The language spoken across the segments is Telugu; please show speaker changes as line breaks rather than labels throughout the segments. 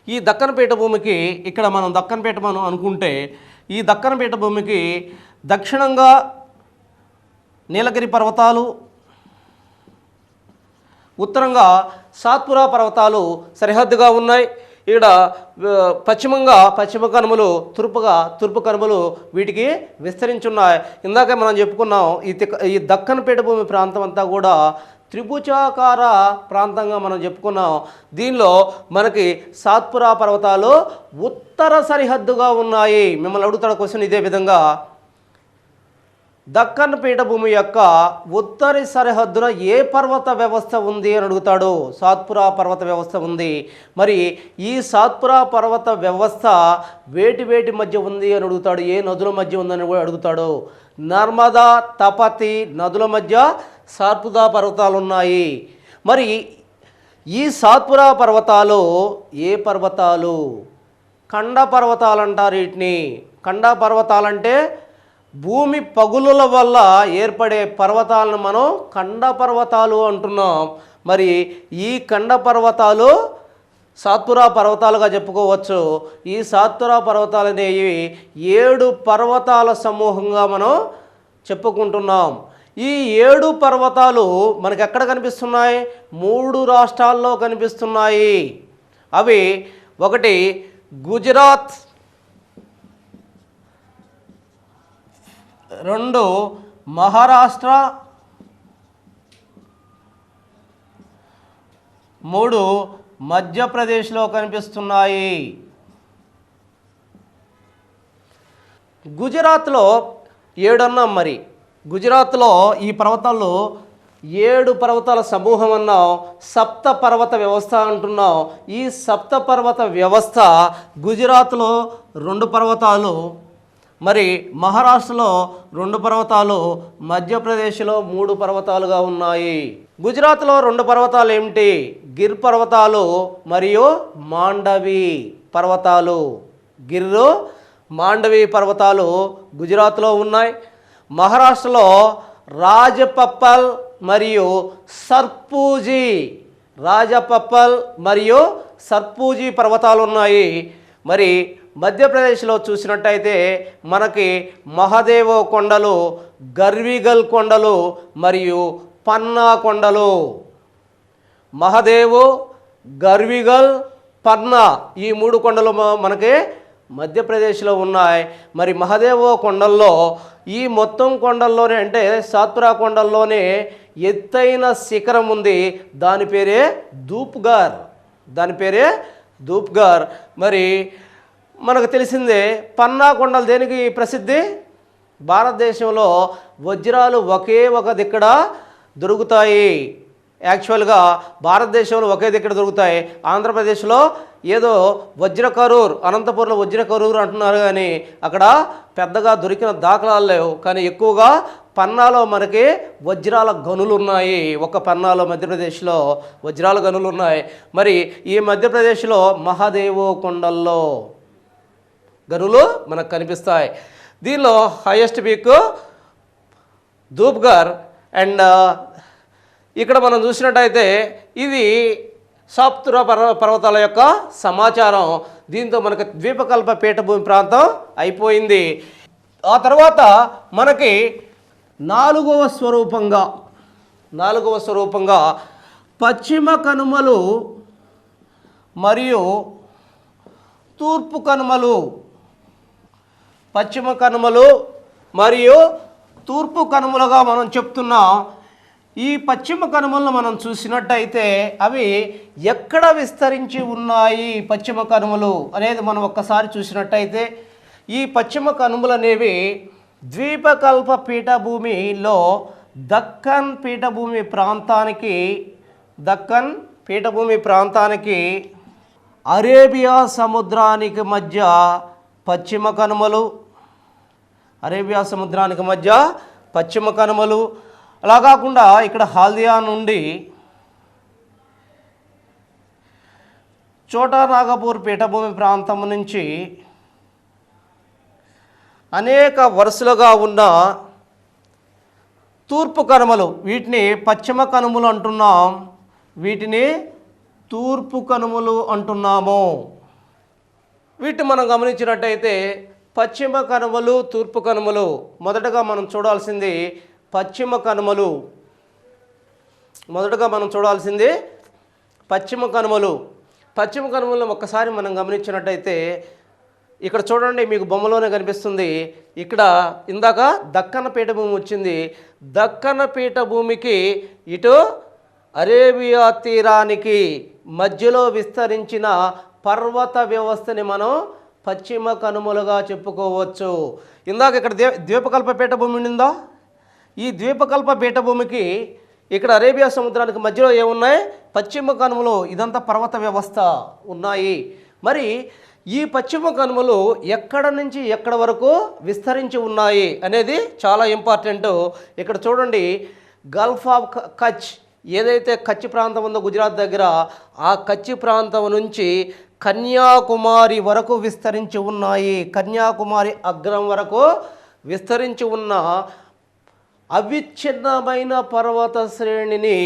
ఈ దక్కన్ పీఠభూమికి ఇక్కడ మనం దక్కన్ పీఠం అనుకుంటే ఈ దక్కన్ పీఠభూమికి దక్షిణంగా నీలగిరి పర్వతాలు, ఉత్తరంగా సాత్పురా పర్వతాలు సరిహద్దుగా ఉన్నాయి. ఇక్కడ పశ్చిమంగా పశ్చిమ కనుమలు, తూర్పు కనుమలు వీటికి విస్తరించున్నాయి. ఇందాక మనం చెప్పుకున్నాం ఈ దక్కన్ పీఠభూమి ప్రాంతం అంతా కూడా త్రిభుజాకార ప్రాంతంగా మనం చెప్పుకున్నాం. దీనిలో మనకి సాత్పురా పర్వతాలు ఉత్తర సరిహద్దుగా ఉన్నాయి. మిమ్మల్ని అడుగుతాడు క్వశ్చన్ ఇదే విధంగా, దక్కన్ పీఠభూమి యొక్క ఉత్తర సరిహద్దున ఏ పర్వత వ్యవస్థ ఉంది అని అడుగుతాడు. సాత్పురా పర్వత వ్యవస్థ ఉంది. మరి ఈ సాత్పురా పర్వత వ్యవస్థ వేటి మధ్య ఉంది అని అడుగుతాడు. ఏ నదుల మధ్య ఉందని కూడా అడుగుతాడు. నర్మదా, తపతి నదుల మధ్య సాత్పురా పర్వతాలు ఉన్నాయి. మరి ఈ సాత్పురా పర్వతాలు ఏ పర్వతాలు? ఖండ పర్వతాలు అంటారు వీటిని. ఖండ పర్వతాలంటే భూమి పగులుల వల్ల ఏర్పడే పర్వతాలను మనం ఖండ పర్వతాలు అంటున్నాం. మరి ఈ ఖండ పర్వతాలు సాత్పురా పర్వతాలుగా చెప్పుకోవచ్చు. ఈ సాత్పురా పర్వతాలు అనేవి 7 పర్వతాల సమూహంగా మనం చెప్పుకుంటున్నాం. ఈ 7 పర్వతాలు మనకు ఎక్కడ కనిపిస్తున్నాయి? 3 రాష్ట్రాల్లో కనిపిస్తున్నాయి. అవి ఒకటి గుజరాత్, 2 మహారాష్ట్ర, 3 మధ్యప్రదేశ్లో కనిపిస్తున్నాయి. గుజరాత్లో 7 అన్నాం. మరి గుజరాత్లో ఈ పర్వతాల్లో 7 పర్వతాల సమూహం అన్నాం. సప్త పర్వత వ్యవస్థ అంటున్నాం. ఈ సప్త పర్వత వ్యవస్థ గుజరాత్లో 2 పర్వతాలు, మరి మహారాష్ట్రలో 2 పర్వతాలు, మధ్యప్రదేశ్లో 3 పర్వతాలుగా ఉన్నాయి. గుజరాత్లో 2 పర్వతాలు ఏమిటి? గిర్ పర్వతాలు మరియు మాండవి పర్వతాలు. గిర్రు, మాండవి పర్వతాలు గుజరాత్లో ఉన్నాయి. మహారాష్ట్రలో రాజపప్పల్ మరియు సర్పూజీ, రాజపప్పల్ మరియు సర్పూజీ పర్వతాలు ఉన్నాయి. మరి మధ్యప్రదేశ్లో చూసినట్టయితే మనకి మహదేవో కొండలు, గర్విగల్ కొండలు మరియు పన్నా కొండలు. మహదేవో, గర్విగల్, పన్నా ఈ 3 కొండలు మనకి మధ్యప్రదేశ్లో ఉన్నాయి. మరి మహదేవో కొండల్లో ఈ మొత్తం కొండల్లోనే అంటే సాత్పురా కొండల్లోనే ఎత్తైన శిఖరం ఉంది. దాని పేరే ధూప్ఘర్. మరి మనకు తెలిసిందే పన్నా కొండలు దేనికి ప్రసిద్ధి? భారతదేశంలో వజ్రాలు ఒకే ఒక దిక్కడ దొరుకుతాయి. యాక్చువల్గా భారతదేశంలో ఒకే దిక్కడ దొరుకుతాయి. ఆంధ్రప్రదేశ్లో ఏదో వజ్రకరూర్, అనంతపురంలో వజ్రకరూర్ అంటున్నారు, కానీ అక్కడ పెద్దగా దొరికిన దాఖలాలు లేవు. కానీ ఎక్కువగా పన్నాలో మనకి వజ్రాల గనులు ఉన్నాయి. ఒక పన్నాలో మధ్యప్రదేశ్లో వజ్రాల గనులు ఉన్నాయి. మరి ఈ మధ్యప్రదేశ్లో మహాదేవో కొండల్లో గనులు మనకు కనిపిస్తాయి. దీనిలో హైయెస్ట్ పీక్ ధూప్ఘర్. అండ్ ఇక్కడ మనం చూసినట్టయితే ఇది సాత్పురా పర్వతాల యొక్క సమాచారం. దీంతో మనకు ద్వీపకల్ప పీఠభూమి ప్రాంతం అయిపోయింది. ఆ తర్వాత మనకి నాలుగవ స్వరూపంగా పశ్చిమ కనుమలు మరియు తూర్పు కనుమలు, పశ్చిమ కనుమలు మరియు తూర్పు కనుమలుగా మనం చెప్తున్నాం. ఈ పశ్చిమ కనుమలను మనం చూసినట్టయితే అవి ఎక్కడ విస్తరించి ఉన్నాయి పశ్చిమ కనుమలు అనేది మనం ఒక్కసారి చూసినట్టయితే ఈ పశ్చిమ కనుమలు అనేవి ద్వీపకల్ప పీఠభూమిలో దక్కన్ పీఠభూమి ప్రాంతానికి అరేబియా సముద్రానికి మధ్య పశ్చిమ కనుమలు, అలా కాకుండా ఇక్కడ హాల్దియా నుండి చోటా నాగపూర్ పీఠభూమి ప్రాంతం నుంచి అనేక వరుసలుగా ఉన్న తూర్పు కనుమలు, వీటిని పశ్చిమ కనుమలు అంటున్నాం, వీటిని తూర్పు కనుమలు అంటున్నాము. వీటిని మనం గమనించినట్టయితే పశ్చిమ కనుమలు, తూర్పు కనుమలు. మొదటగా మనం చూడాల్సింది పశ్చిమ కనుమలు. పశ్చిమ కనుమలు ఒక్కసారి మనం గమనించినట్టయితే ఇక్కడ చూడండి, మీకు బొమ్మలోనే కనిపిస్తుంది. ఇక్కడ ఇందాక దక్కన పీఠభూమి వచ్చింది. దక్కన పీఠభూమికి ఇటు అరేబియా తీరానికి మధ్యలో విస్తరించిన పర్వత వ్యవస్థని మనం పశ్చిమ కనుమలుగా చెప్పుకోవచ్చు. ఇందాక ఇక్కడ ద్వీపకల్ప పీఠభూమి ఉండిందా? ఈ ద్వీపకల్ప పీఠభూమికి ఇక్కడ అరేబియా సముద్రానికి మధ్యలో ఏమున్నాయి? పశ్చిమ కనుమలు. ఇదంతా పర్వత వ్యవస్థ ఉన్నాయి. మరి ఈ పశ్చిమ కనుమలు ఎక్కడ నుంచి ఎక్కడ వరకు విస్తరించి ఉన్నాయి అనేది చాలా ఇంపార్టెంట్. ఇక్కడ చూడండి, గల్ఫ్ ఆఫ్ కచ్, ఏదైతే కచ్ ప్రాంతం ఉందో గుజరాత్ దగ్గర, ఆ కచ్ ప్రాంతం నుంచి కన్యాకుమారి వరకు విస్తరించి ఉన్నాయి. కన్యాకుమారి అగ్రం వరకు విస్తరించి ఉన్న అవిచ్ఛిన్నమైన పర్వత శ్రేణిని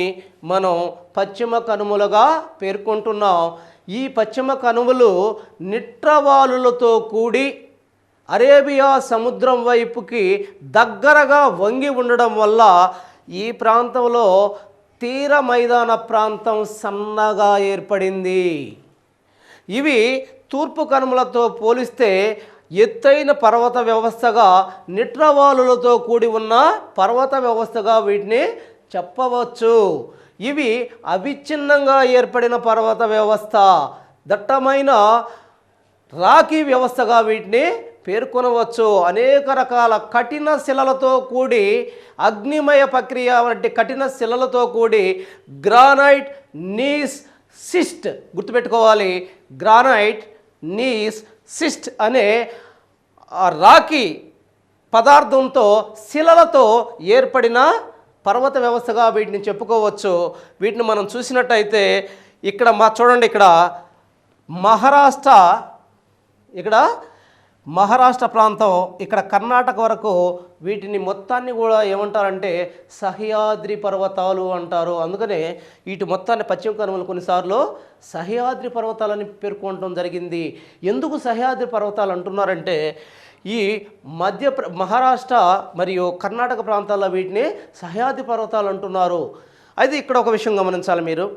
మనం పశ్చిమ కనుమలుగా పేర్కొంటున్నాం. ఈ పశ్చిమ కనుమలు నిట్రవాలులతో కూడి అరేబియా సముద్రం వైపుకి దగ్గరగా వంగి ఉండడం వల్ల ఈ ప్రాంతంలో తీర మైదాన ప్రాంతం సన్నగా ఏర్పడింది. ఇవి తూర్పు కనుమలతో పోలిస్తే ఎత్తైన పర్వత వ్యవస్థగా, నిట్రవాలులతో కూడి ఉన్న పర్వత వ్యవస్థగా వీటిని చెప్పవచ్చు. ఇవి అవిచ్ఛిన్నంగా ఏర్పడిన పర్వత వ్యవస్థ, దట్టమైన రాకీ వ్యవస్థగా వీటిని పేర్కొనవచ్చు. అనేక రకాల కఠిన శిలలతో కూడి, అగ్నిమయ ప్రక్రియ వంటి కఠిన శిలలతో కూడి గ్రానైట్, నీస్, సిస్ట్, గుర్తుపెట్టుకోవాలి. గ్రానైట్, నీస్, సిస్ట్ అనే రాకీ పదార్థంతో, శిలలతో ఏర్పడిన పర్వత వ్యవస్థగా వీటిని చెప్పుకోవచ్చు. వీటిని మనం చూసినట్టయితే ఇక్కడ చూడండి, ఇక్కడ మహారాష్ట్ర ప్రాంతం, ఇక్కడ కర్ణాటక వరకు వీటిని మొత్తాన్ని కూడా ఏమంటారంటే సహ్యాద్రి పర్వతాలు అంటారు. అందుకనే వీటి మొత్తాన్ని పశ్చిమ కనుమలు కొన్నిసార్లు సహ్యాద్రి పర్వతాలని పేర్కొనడం జరిగింది. ఎందుకు సహ్యాద్రి పర్వతాలు అంటున్నారంటే ఈ మహారాష్ట్ర మరియు కర్ణాటక ప్రాంతాల్లో వీటిని సహ్యాద్రి పర్వతాలు అంటున్నారు. అయితే ఇక్కడ ఒక విషయం గమనించాలి మీరు.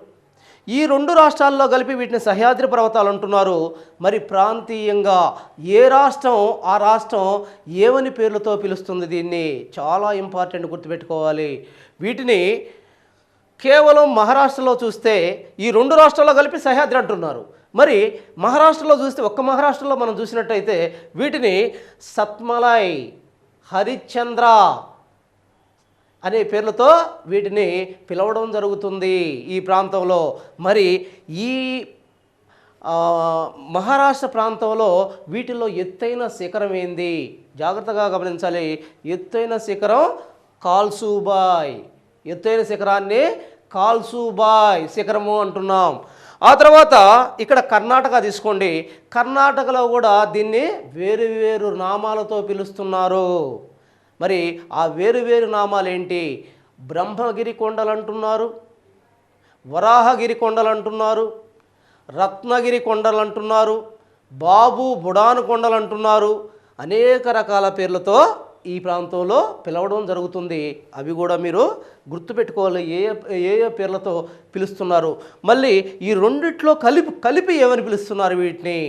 ఈ రెండు రాష్ట్రాల్లో కలిపి వీటిని సహ్యాద్రి పర్వతాలు అంటున్నారు. మరి ప్రాంతీయంగా ఏ రాష్ట్రం ఆ రాష్ట్రం ఏమని పేర్లతో పిలుస్తుంది దీన్ని? చాలా ఇంపార్టెంట్, గుర్తుపెట్టుకోవాలి. వీటిని కేవలం మహారాష్ట్రలో చూస్తే ఈ రెండు రాష్ట్రాల్లో కలిపి సహ్యాద్రి అంటున్నారు. మరి మహారాష్ట్రలో చూస్తే, ఒక్క మహారాష్ట్రలో మనం చూసినట్టయితే వీటిని సత్మలై, హరిశ్చంద్ర అనే పేర్లతో వీటిని పిలవడం జరుగుతుంది ఈ ప్రాంతంలో. మరి ఈ మహారాష్ట్ర ప్రాంతంలో వీటిల్లో ఎత్తైన శిఖరం ఏంది? జాగ్రత్తగా గమనించాలి. ఎత్తైన శిఖరం కాల్సుబాయ్. ఎత్తైన శిఖరాన్ని కాల్సుబాయ్ శిఖరము అంటున్నాం. ఆ తర్వాత ఇక్కడ కర్ణాటక తీసుకోండి. కర్ణాటకలో కూడా దీన్ని వేరు వేరు నామాలతో పిలుస్తున్నారు. మరి ఆ వేరు నామాలు ఏంటి? బ్రహ్మగిరి కొండలు అంటున్నారు, వరాహగిరి కొండలు అంటున్నారు, రత్నగిరి కొండలు అంటున్నారు, బాబు బుడాను కొండలు అంటున్నారు. అనేక రకాల పేర్లతో ఈ ప్రాంతంలో పిలవడం జరుగుతుంది. అవి కూడా మీరు గుర్తుపెట్టుకోవాలి, ఏ పేర్లతో పిలుస్తున్నారు. మళ్ళీ ఈ రెండిట్లో కలిపి ఏమని పిలుస్తున్నారు వీటిని?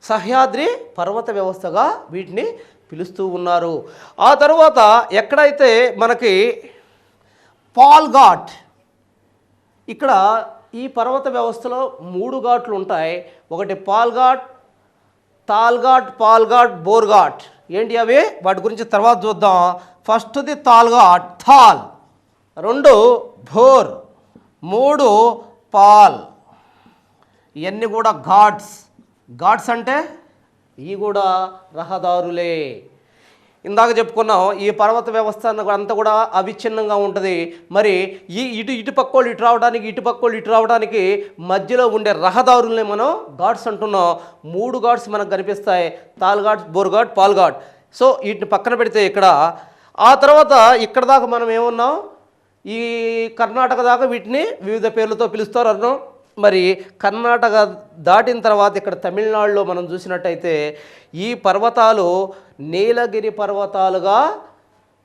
సహ్యాద్రి పర్వత వ్యవస్థగా వీటిని పిలుస్తూ ఉన్నారు. ఆ తర్వాత ఎక్కడైతే మనకి పాల్ఘాట్, ఇక్కడ ఈ పర్వత వ్యవస్థలో 3 ఘాట్లు ఉంటాయి. ఒకటి పాల్ఘాట్, తాల్ఘాట్, బోర్ఘాట్. ఏంటి అవి? వాటి గురించి తర్వాత చూద్దాం. ఫస్ట్ది తాల్ఘాట్, థాల్. 2 భోర్, 3 పాల్. ఇవన్నీ కూడా ఘాట్స్ అంటే ఇవి కూడా రహదారులే. ఇందాక చెప్పుకున్నాం, ఈ పర్వత వ్యవస్థ అంతా కూడా అవిచ్ఛిన్నంగా ఉంటుంది. మరి ఇటు పక్కోళ్ళు ఇటు రావడానికి మధ్యలో ఉండే రహదారుల్ని మనం ఘాట్స్ అంటున్నాం. 3 ఘాట్స్ మనకు కనిపిస్తాయి, తాల్ఘాట్, బోర్ఘాట్, పాల్ఘాట్. సో వీటిని పక్కన పెడితే ఇక్కడ ఆ తర్వాత ఇక్కడ దాకా మనం ఏమున్నాం, ఈ కర్ణాటక దాకా వీటిని వివిధ పేర్లతో పిలుస్తారు అన్నాం. మరి కర్ణాటక దాటిన తర్వాత ఇక్కడ తమిళనాడులో మనం చూసినట్టయితే ఈ పర్వతాలు నీలగిరి పర్వతాలుగా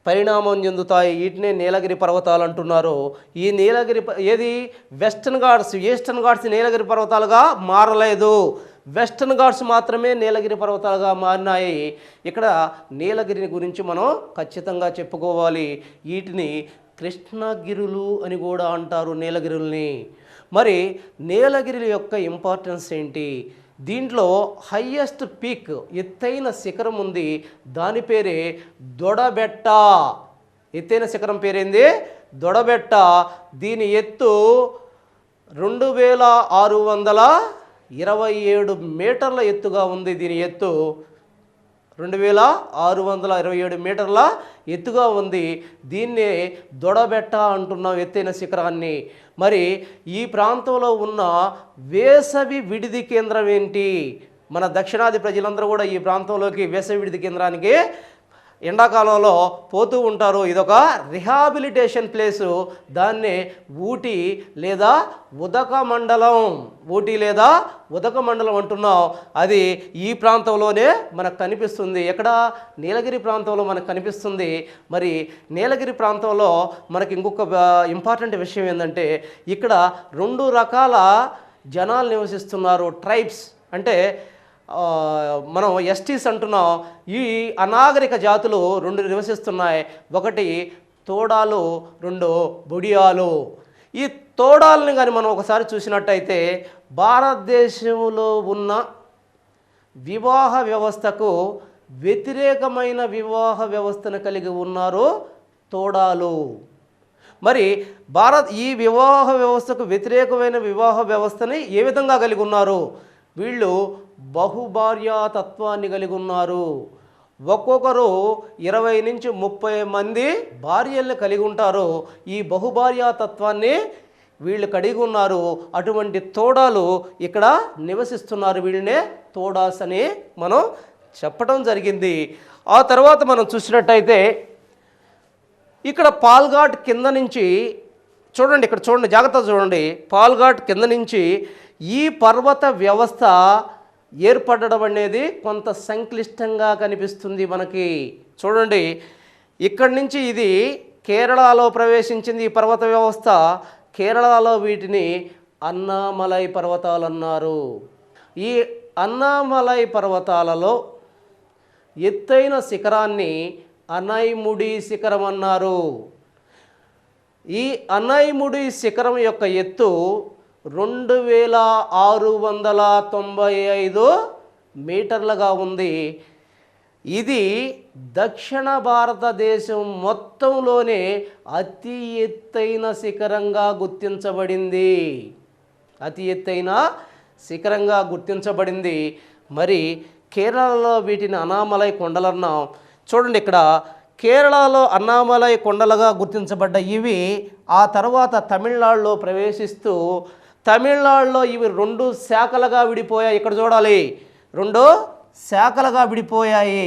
పరిణామం చెందుతాయి. వీటినే నీలగిరి పర్వతాలు అంటున్నారు. ఈ నీలగిరి ఏది వెస్టర్న్ ఘాట్స్, ఈస్టర్న్ ఘాట్స్ నీలగిరి పర్వతాలుగా మారలేదు. వెస్టర్న్ ఘాట్స్ మాత్రమే నీలగిరి పర్వతాలుగా మారినాయి. ఇక్కడ నీలగిరిని గురించి మనం ఖచ్చితంగా చెప్పుకోవాలి. వీటిని కృష్ణగిరులు అని కూడా అంటారు నీలగిరుల్ని. మరి నీలగిరి యొక్క ఇంపార్టెన్స్ ఏంటి? దీంట్లో హయ్యెస్ట్ పీక్, ఎత్తైన శిఖరం ఉంది. దాని పేరే దొడబెట్ట. ఎత్తైన శిఖరం పేరేంది? దొడబెట్ట. దీని ఎత్తు 2627 మీటర్ల ఎత్తుగా ఉంది. దీని ఎత్తు 2627 మీటర్ల ఎత్తుగా ఉంది. దీన్నే దొడబెట్ట అంటున్నాం, ఎత్తైన శిఖరాన్ని. మరి ఈ ప్రాంతంలో ఉన్న వేసవి విడిది కేంద్రం ఏంటి? మన దక్షిణాది ప్రజలందరూ కూడా ఈ ప్రాంతంలోకి వేసవి విడిది కేంద్రానికి ఎండాకాలంలో పోతూ ఉంటారు. ఇదొక రిహాబిలిటేషన్ ప్లేసు. దాన్నే ఊటీ లేదా ఉదకమండలం, ఊటీ లేదా ఉదకమండలం అంటున్నాం. అది ఈ ప్రాంతంలోనే మనకు కనిపిస్తుంది. ఎక్కడ? నీలగిరి ప్రాంతంలో మనకు కనిపిస్తుంది. మరి నీలగిరి ప్రాంతంలో మనకి ఇంకొక ఇంపార్టెంట్ విషయం ఏంటంటే ఇక్కడ 2 రకాల జనాలు నివసిస్తున్నారు. ట్రైబ్స్ అంటే మనం ఎస్టీస్ అంటున్నాం. ఈ అనాగరిక జాతులు 2 నివసిస్తున్నాయి. ఒకటి తోడాలు, 2 బొడియాలు. ఈ తోడాలని కానీ మనం ఒకసారి చూసినట్టయితే భారతదేశంలో ఉన్న వివాహ వ్యవస్థకు వ్యతిరేకమైన వివాహ వ్యవస్థను కలిగి ఉన్నారు తోడాలు. మరి ఈ వివాహ వ్యవస్థకు వ్యతిరేకమైన వివాహ వ్యవస్థని ఏ విధంగా కలిగి ఉన్నారు? వీళ్ళు బహుభార్యాతత్వాన్ని కలిగి ఉన్నారు. ఒక్కొక్కరు 20 నుంచి 30 మంది భార్యల్ని కలిగి ఉంటారు. ఈ బహుభార్యాతత్వాన్ని వీళ్ళు కలిగి ఉన్నారు. అటువంటి తోడాలు ఇక్కడ నివసిస్తున్నారు. వీళ్ళనే తోడాస్ అని మనం చెప్పడం జరిగింది. ఆ తర్వాత మనం చూసినట్టయితే ఇక్కడ పాల్ఘాట్ కింద నుంచి చూడండి, ఇక్కడ చూడండి, జాగ్రత్తగా చూడండి. పాల్ఘాట్ కింద నుంచి ఈ పర్వత వ్యవస్థ ఏర్పడడం అనేది కొంత సంక్లిష్టంగా కనిపిస్తుంది మనకి. చూడండి, ఇక్కడి నుంచి ఇది కేరళలో ప్రవేశించింది ఈ పర్వత వ్యవస్థ. కేరళలో వీటిని అన్నామలై పర్వతాలు అన్నారు. ఈ అన్నామలై పర్వతాలలో ఎత్తైన శిఖరాన్ని అనైముడి శిఖరం అన్నారు. ఈ అనైముడి శిఖరం యొక్క ఎత్తు 2695 మీటర్లుగా ఉంది. ఇది దక్షిణ భారతదేశం మొత్తంలోనే అతి ఎత్తైన శిఖరంగా గుర్తించబడింది. అతి ఎత్తైన శిఖరంగా గుర్తించబడింది. మరి కేరళలో వీటిని అన్నామలై కొండలన్నాం. చూడండి, ఇక్కడ కేరళలో అన్నామలై కొండలుగా గుర్తించబడ్డ ఇవి ఆ తర్వాత తమిళనాడులో ప్రవేశిస్తూ తమిళనాడులో ఇవి 2 శాఖలుగా విడిపోయాయి. ఇక్కడ చూడాలి, 2 శాఖలుగా విడిపోయాయి.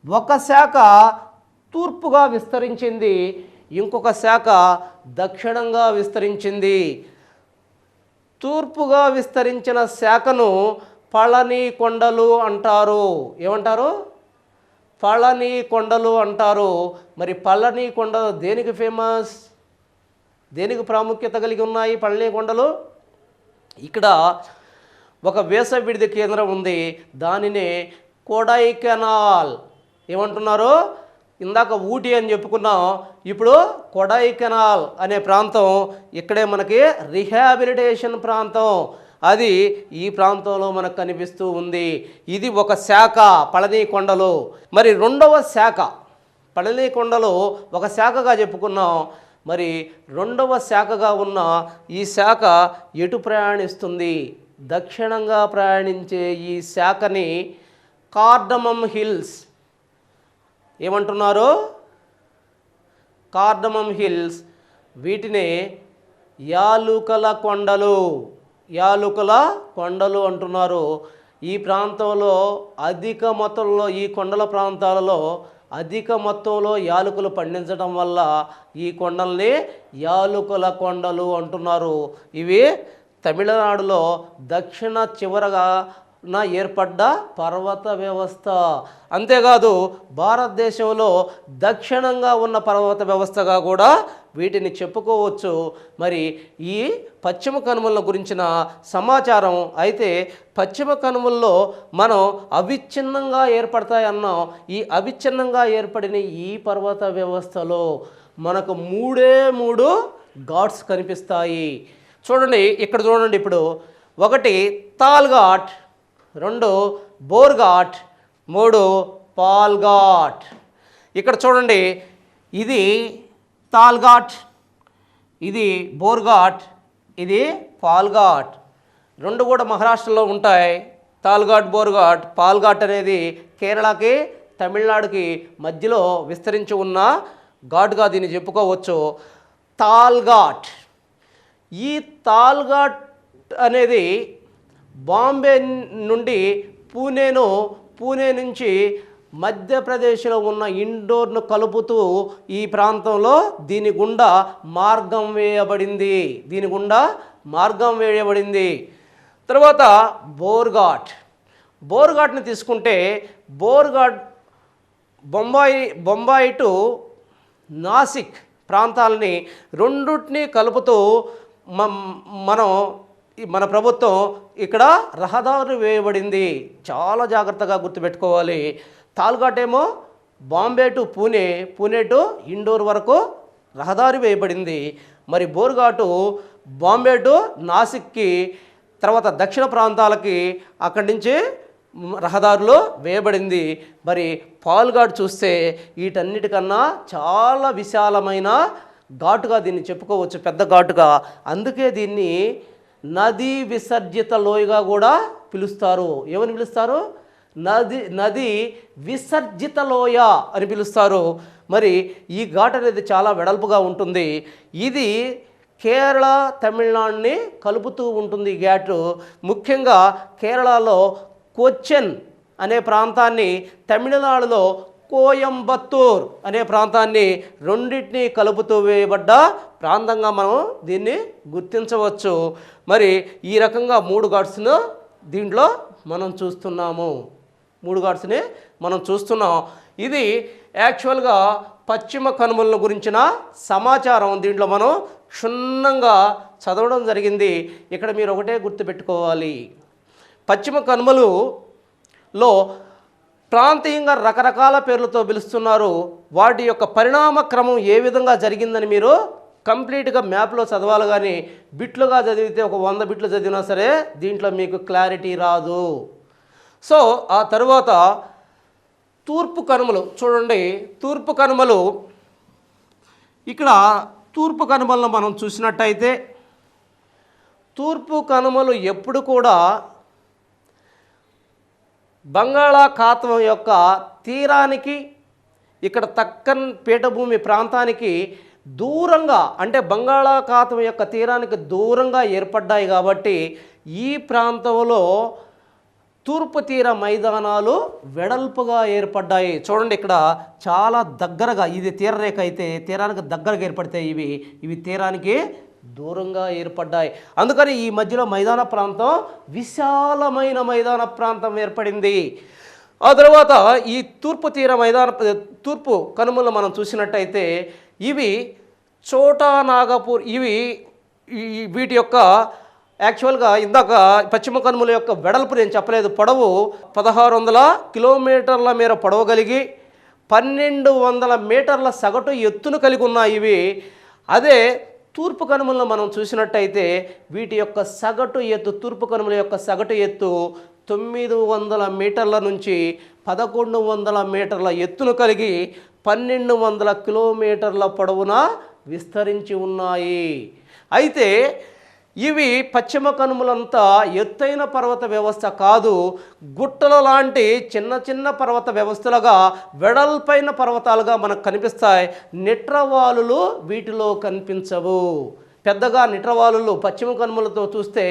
ఒక శాఖ తూర్పుగా విస్తరించింది, ఇంకొక శాఖ దక్షిణంగా విస్తరించింది. తూర్పుగా విస్తరించిన శాఖను పళని కొండలు అంటారు. ఏమంటారు? పళని కొండలు అంటారు. మరి పళని కొండలు దేనికి ఫేమస్? దేనికి ప్రాముఖ్యత కలిగి ఉన్నాయి పళని కొండలు? ఇక్కడ ఒక వేసవి విడిది కేంద్రం ఉంది. దానినే కొడైకెనాల్ ఏమంటున్నారు? ఇందాక ఊటీ అని చెప్పుకున్నాం, ఇప్పుడు కొడైకెనాల్ అనే ప్రాంతం ఇక్కడే మనకి రిహాబిలిటేషన్ ప్రాంతం. అది ఈ ప్రాంతంలో మనకు కనిపిస్తూ ఉంది. ఇది ఒక శాఖ పళని కొండలు. మరి 2వ శాఖ పళని కొండలు ఒక శాఖగా చెప్పుకున్నాం. మరి 2వ శాఖగా ఉన్న ఈ శాఖ ఎటు ప్రయాణిస్తుంది? దక్షిణంగా ప్రయాణించే ఈ శాఖని కార్డమమ్ హిల్స్ ఏమంటున్నారు? Cardamom hills. వీటినే యాలుకల కొండలు, యాలుకల కొండలు అంటున్నారు. ఈ ప్రాంతంలో అధిక మొత్తంలో, ఈ కొండల ప్రాంతాలలో అధిక మొత్తంలో యాలకులు పండించడం వల్ల ఈ కొండల్ని యాలుకల కొండలు అంటున్నారు. ఇవి తమిళనాడులో దక్షిణ చివరగా ఏర్పడ్డ పర్వత వ్యవస్థ. అంతేకాదు భారతదేశంలో దక్షిణంగా ఉన్న పర్వత వ్యవస్థగా కూడా వీటిని చెప్పుకోవచ్చు. మరి ఈ పశ్చిమ కనుమల గురించిన సమాచారం అయితే, పశ్చిమ కనుమల్లో మనం అవిచ్ఛిన్నంగా ఏర్పడతాయన్నాం. ఈ అవిచ్ఛిన్నంగా ఏర్పడిన ఈ పర్వత వ్యవస్థలో మనకు మూడు ఘాట్స్ కనిపిస్తాయి. చూడండి ఇక్కడ చూడండి. ఇప్పుడు 1 తాల్ ఘాట్, 2 బోర్ ఘాట్, 3 పాల్ ఘాట్. ఇక్కడ చూడండి, ఇది తాల్ ఘాట్, ఇది బోర్ ఘాట్, ఇది పాల్ ఘాట్. 2 కూడా మహారాష్ట్రలో ఉంటాయి. తాల్ ఘాట్, బోర్ ఘాట్. పాల్ ఘాట్ అనేది కేరళకి తమిళనాడుకి మధ్యలో విస్తరించి ఉన్న ఘాట్గా దీన్ని చెప్పుకోవచ్చు. తాల్ ఘాట్, ఈ తాల్ ఘాట్ అనేది బాంబే నుండి పూణే నుంచి మధ్యప్రదేశ్లో ఉన్న ఇండోర్ను కలుపుతూ ఈ ప్రాంతంలో దీని గుండా మార్గం వేయబడింది. తర్వాత బోర్ ఘాట్ని తీసుకుంటే, బోర్ ఘాట్ బొంబాయి టు నాసిక్ ప్రాంతాలని రెండుటిని కలుపుతూ మన ప్రభుత్వం ఇక్కడ రహదారి వేయబడింది. చాలా జాగ్రత్తగా గుర్తుపెట్టుకోవాలి. తాల్ ఘాట్ ఏమో బాంబే టు పూణే టు ఇండోర్ వరకు రహదారి వేయబడింది. మరి బోర్ ఘాటు బాంబే టు నాసిక్కి, తర్వాత దక్షిణ ప్రాంతాలకి అక్కడి నుంచి రహదారులు వేయబడింది. మరి పాల్ ఘాట్ చూస్తే వీటన్నిటికన్నా చాలా విశాలమైన ఘాటుగా దీన్ని చెప్పుకోవచ్చు, పెద్ద ఘాటుగా. అందుకే దీన్ని నదీ విసర్జిత లోయగా కూడా పిలుస్తారు. ఏమని పిలుస్తారు? నది విసర్జిత లోయ అని పిలుస్తారు. మరి ఈ ఘాట్ అనేది చాలా వెడల్పుగా ఉంటుంది. ఇది కేరళ తమిళనాడుని కలుపుతూ ఉంటుంది ఈ ఘాటు. ముఖ్యంగా కేరళలో కొచ్చిన్ అనే ప్రాంతాన్ని, తమిళనాడులో కోయంబత్తూర్ అనే ప్రాంతాన్ని, రెండింటినీ కలుపుతూ వేయబడ్డ ప్రాంతంగా మనం దీన్ని గుర్తించవచ్చు. మరి ఈ రకంగా 3 ఘాట్స్ను దీంట్లో మనం చూస్తున్నాము. 3 ఘాట్స్ని మనం చూస్తున్నాం. ఇది యాక్చువల్గా పశ్చిమ కనుమల గురించిన సమాచారం దీంట్లో మనం క్షుణ్ణంగా చదవడం జరిగింది. ఇక్కడ మీరు ఒకటే గుర్తుపెట్టుకోవాలి, పశ్చిమ కనుమలలో ప్రాంతీయంగా రకరకాల పేర్లతో పిలుస్తున్నారు. వాటి యొక్క పరిణామ క్రమం ఏ విధంగా జరిగిందని మీరు కంప్లీట్గా మ్యాప్లో చదవాలి. కానీ బిట్లుగా చదివితే ఒక 100 బిట్లు చదివినా సరే దీంట్లో మీకు క్లారిటీ రాదు. సో ఆ తరువాత తూర్పు కనుమలు చూడండి. తూర్పు కనుమలు, ఇక్కడ తూర్పు కనుమలను మనం చూసినట్టయితే, తూర్పు కనుమలు ఎప్పుడు కూడా బంగాళాఖాతం యొక్క తీరానికి, ఇక్కడ దక్కన్ పీఠభూమి ప్రాంతానికి దూరంగా, అంటే బంగాళాఖాతం యొక్క తీరానికి దూరంగా ఏర్పడ్డాయి. కాబట్టి ఈ ప్రాంతంలో తూర్పు తీర మైదానాలు వెడల్పుగా ఏర్పడ్డాయి. చూడండి ఇక్కడ చాలా దగ్గరగా, ఇది తీరరేఖ అయితే తీరానికి దగ్గరగా ఏర్పడతాయి. ఇవి తీరానికి దూరంగా ఏర్పడ్డాయి. అందుకని ఈ మధ్యలో మైదాన ప్రాంతం, విశాలమైన మైదాన ప్రాంతం ఏర్పడింది. ఆ తర్వాత ఈ తూర్పు కనుమలు మనం చూసినట్టయితే, ఇవి చోటా నాగపూర్, వీటి యొక్క యాక్చువల్గా ఇందాక పశ్చిమ కనుమల యొక్క వెడల్పు నేను చెప్పలేదు. పొడవు 1600 కిలోమీటర్ల మేర పొడవు కలిగి 1200 మీటర్ల సగటు ఎత్తును కలిగి ఉన్నాయి ఇవి. అదే తూర్పు కనుమలను మనం చూసినట్టయితే వీటి యొక్క సగటు ఎత్తు, తూర్పు కనుమల యొక్క సగటు ఎత్తు 900 మీటర్ల నుంచి 1100 మీటర్ల ఎత్తును కలిగి 1200 కిలోమీటర్ల పొడవున విస్తరించి ఉన్నాయి. అయితే ఇవి పశ్చిమ కనుమలంతా ఎత్తైన పర్వత వ్యవస్థ కాదు, గుట్టల లాంటి చిన్న చిన్న పర్వత వ్యవస్థలుగా, వెడల్పైన పర్వతాలుగా మనకు కనిపిస్తాయి. నిట్రవాలులు వీటిలో కనిపించవు. పెద్దగా నిట్రవాలులు పశ్చిమ కనుమలతో చూస్తే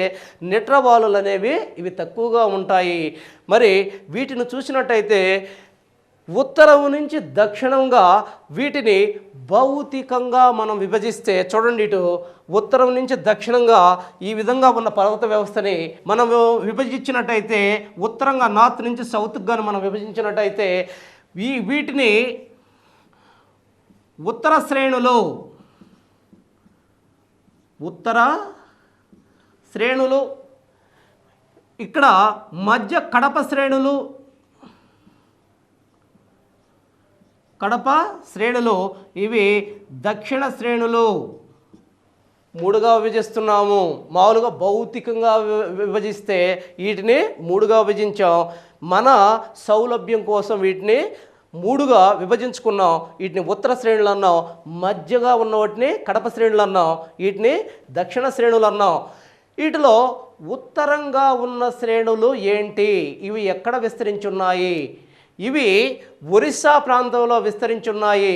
నిట్రవాలులు అనేవి ఇవి తక్కువగా ఉంటాయి. మరి వీటిని చూసినట్టయితే ఉత్తరం నుంచి దక్షిణంగా వీటిని భౌతికంగా మనం విభజిస్తే చూడండి, ఇటు ఉత్తరం నుంచి దక్షిణంగా ఈ విధంగా ఉన్న పర్వత వ్యవస్థని మనం విభజించినట్టయితే, ఉత్తరంగా నార్త్ నుంచి సౌత్కి కానీ మనం విభజించినట్టయితే వీటిని ఉత్తర శ్రేణులు ఇక్కడ మధ్య కడప శ్రేణులు, ఇవి దక్షిణ శ్రేణులు. మూడుగా విభజిస్తున్నాము. మామూలుగా భౌతికంగా విభజిస్తే వీటిని మూడుగా విభజించాం. మన సౌలభ్యం కోసం వీటిని మూడుగా విభజించుకున్నాం. వీటిని ఉత్తర శ్రేణులు అన్నాం, మధ్యగా ఉన్న వాటిని కడప శ్రేణులు అన్నాం, వీటిని దక్షిణ శ్రేణులు అన్నాం. వీటిలో ఉత్తరంగా ఉన్న శ్రేణులు ఏంటి? ఇవి ఎక్కడ విస్తరించున్నాయి? ఇవి ఒరిస్సా ప్రాంతంలో విస్తరించున్నాయి.